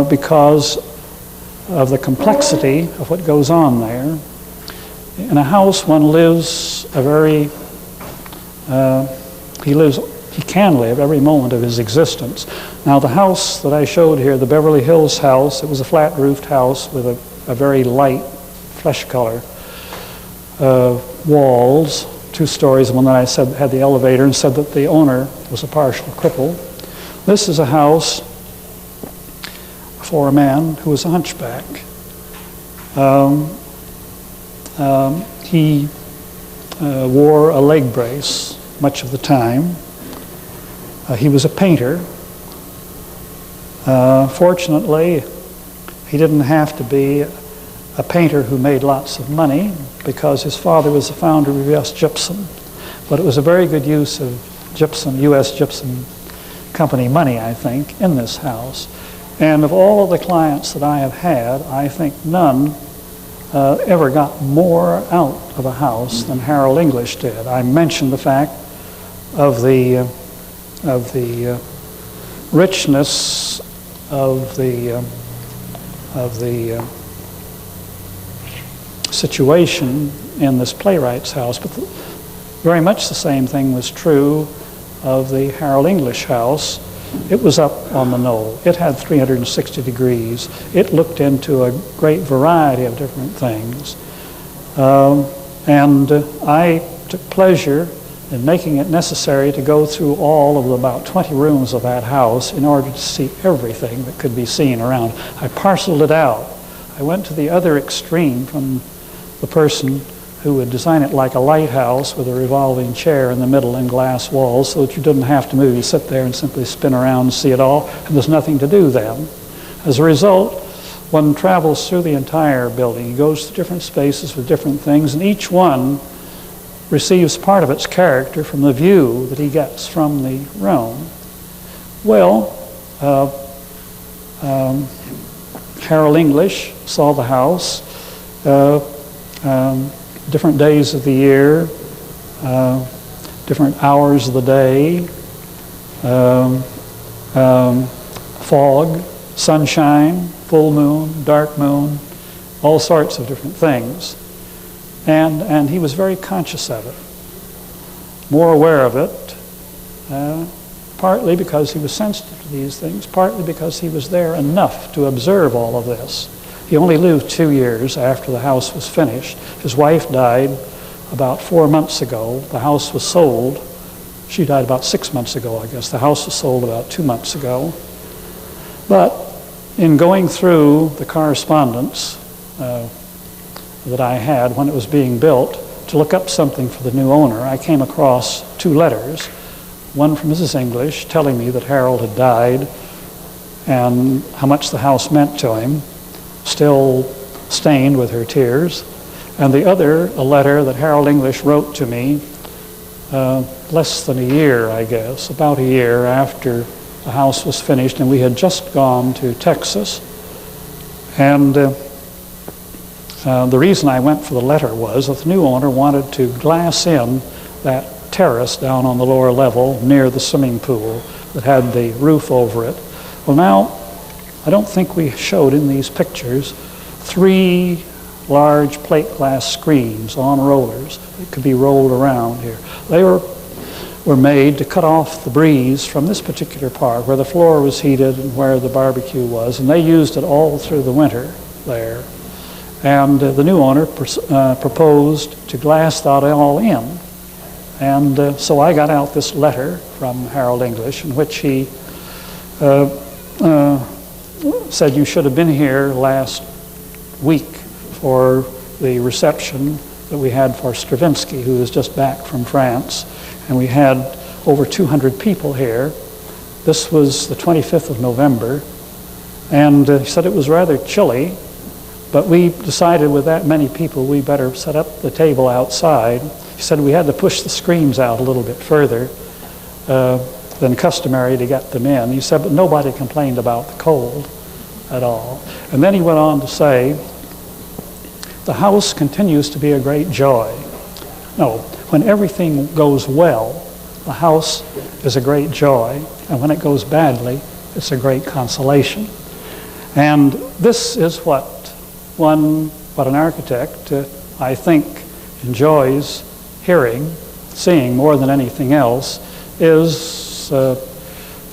because of the complexity of what goes on there. In a house, one lives he can live every moment of his existence. Now, the house that I showed here, the Beverly Hills house, it was a flat-roofed house with a very light flesh color walls, 2 stories, one that I said had the elevator, and said that the owner was a partial cripple. This is a house for a man who was a hunchback. He wore a leg brace much of the time. He was a painter. Fortunately, he didn't have to be a painter who made lots of money because his father was the founder of U.S. Gypsum. But it was a very good use of gypsum, U.S. Gypsum Company money, I think, in this house. And of all of the clients that I have had, I think none ever got more out of a house than Harold English did. I mentioned the fact of the richness of the situation in this playwright's house, but very much the same thing was true of the Harold English house. It was up on the knoll. It had 360 degrees. It looked into a great variety of different things. And I took pleasure in making it necessary to go through all of the about 20 rooms of that house in order to see everything that could be seen around. I parceled it out. I went to the other extreme from the person who would design it like a lighthouse with a revolving chair in the middle and glass walls so that you didn't have to move. You sit there and simply spin around and see it all, and there's nothing to do then. As a result, one travels through the entire building. He goes to different spaces with different things, and each one receives part of its character from the view that he gets from the room. Well, Harold English saw the house different days of the year, different hours of the day, fog, sunshine, full moon, dark moon, all sorts of different things. And he was very conscious of it, more aware of it, partly because he was sensitive to these things, partly because he was there enough to observe all of this. He only lived 2 years after the house was finished. His wife died about 4 months ago. The house was sold. She died about 6 months ago, I guess. The house was sold about 2 months ago. But in going through the correspondence that I had when it was being built to look up something for the new owner, I came across 2 letters. One from Mrs. English telling me that Harold had died and how much the house meant to him, still stained with her tears, and the other, a letter that Harold English wrote to me less than a year, I guess, about a year after the house was finished, and we had just gone to Texas. And the reason I went for the letter was that the new owner wanted to glass in that terrace down on the lower level near the swimming pool that had the roof over it. Well, now, I don't think we showed in these pictures 3 large plate glass screens on rollers that could be rolled around here. They were made to cut off the breeze from this particular part where the floor was heated and where the barbecue was, and they used it all through the winter there. And the new owner proposed to glass that all in. And so I got out this letter from Harold English in which he said, you should have been here last week for the reception that we had for Stravinsky, who was just back from France. And we had over 200 people here. This was the 25th of November. And he said it was rather chilly, but we decided with that many people we better set up the table outside. He said we had to push the screens out a little bit further than customary to get them in. He said, but nobody complained about the cold at all. And then he went on to say, the house continues to be a great joy. No, when everything goes well, the house is a great joy. And when it goes badly, it's a great consolation. And this is what an architect, I think, enjoys hearing, seeing more than anything else, is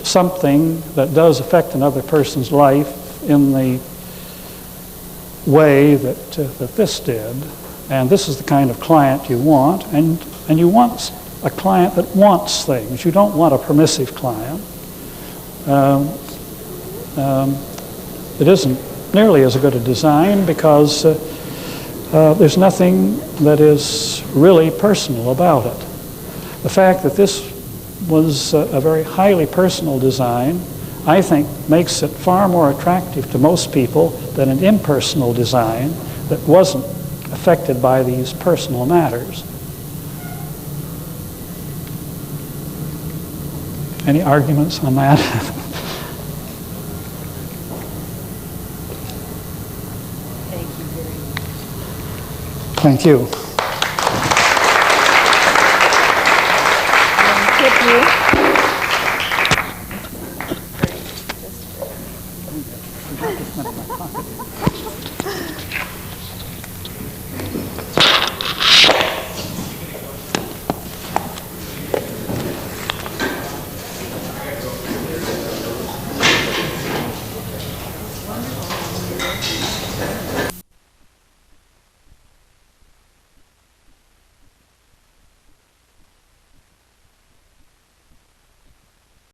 something that does affect another person's life in the way that this did. And this is the kind of client you want, and you want a client that wants things. You don't want a permissive client. It isn't nearly as good a design because there's nothing that is really personal about it. The fact that this was a very highly personal design, I think, makes it far more attractive to most people than an impersonal design that wasn't affected by these personal matters. Any arguments on that? Thank you very much. Thank you. Tip you.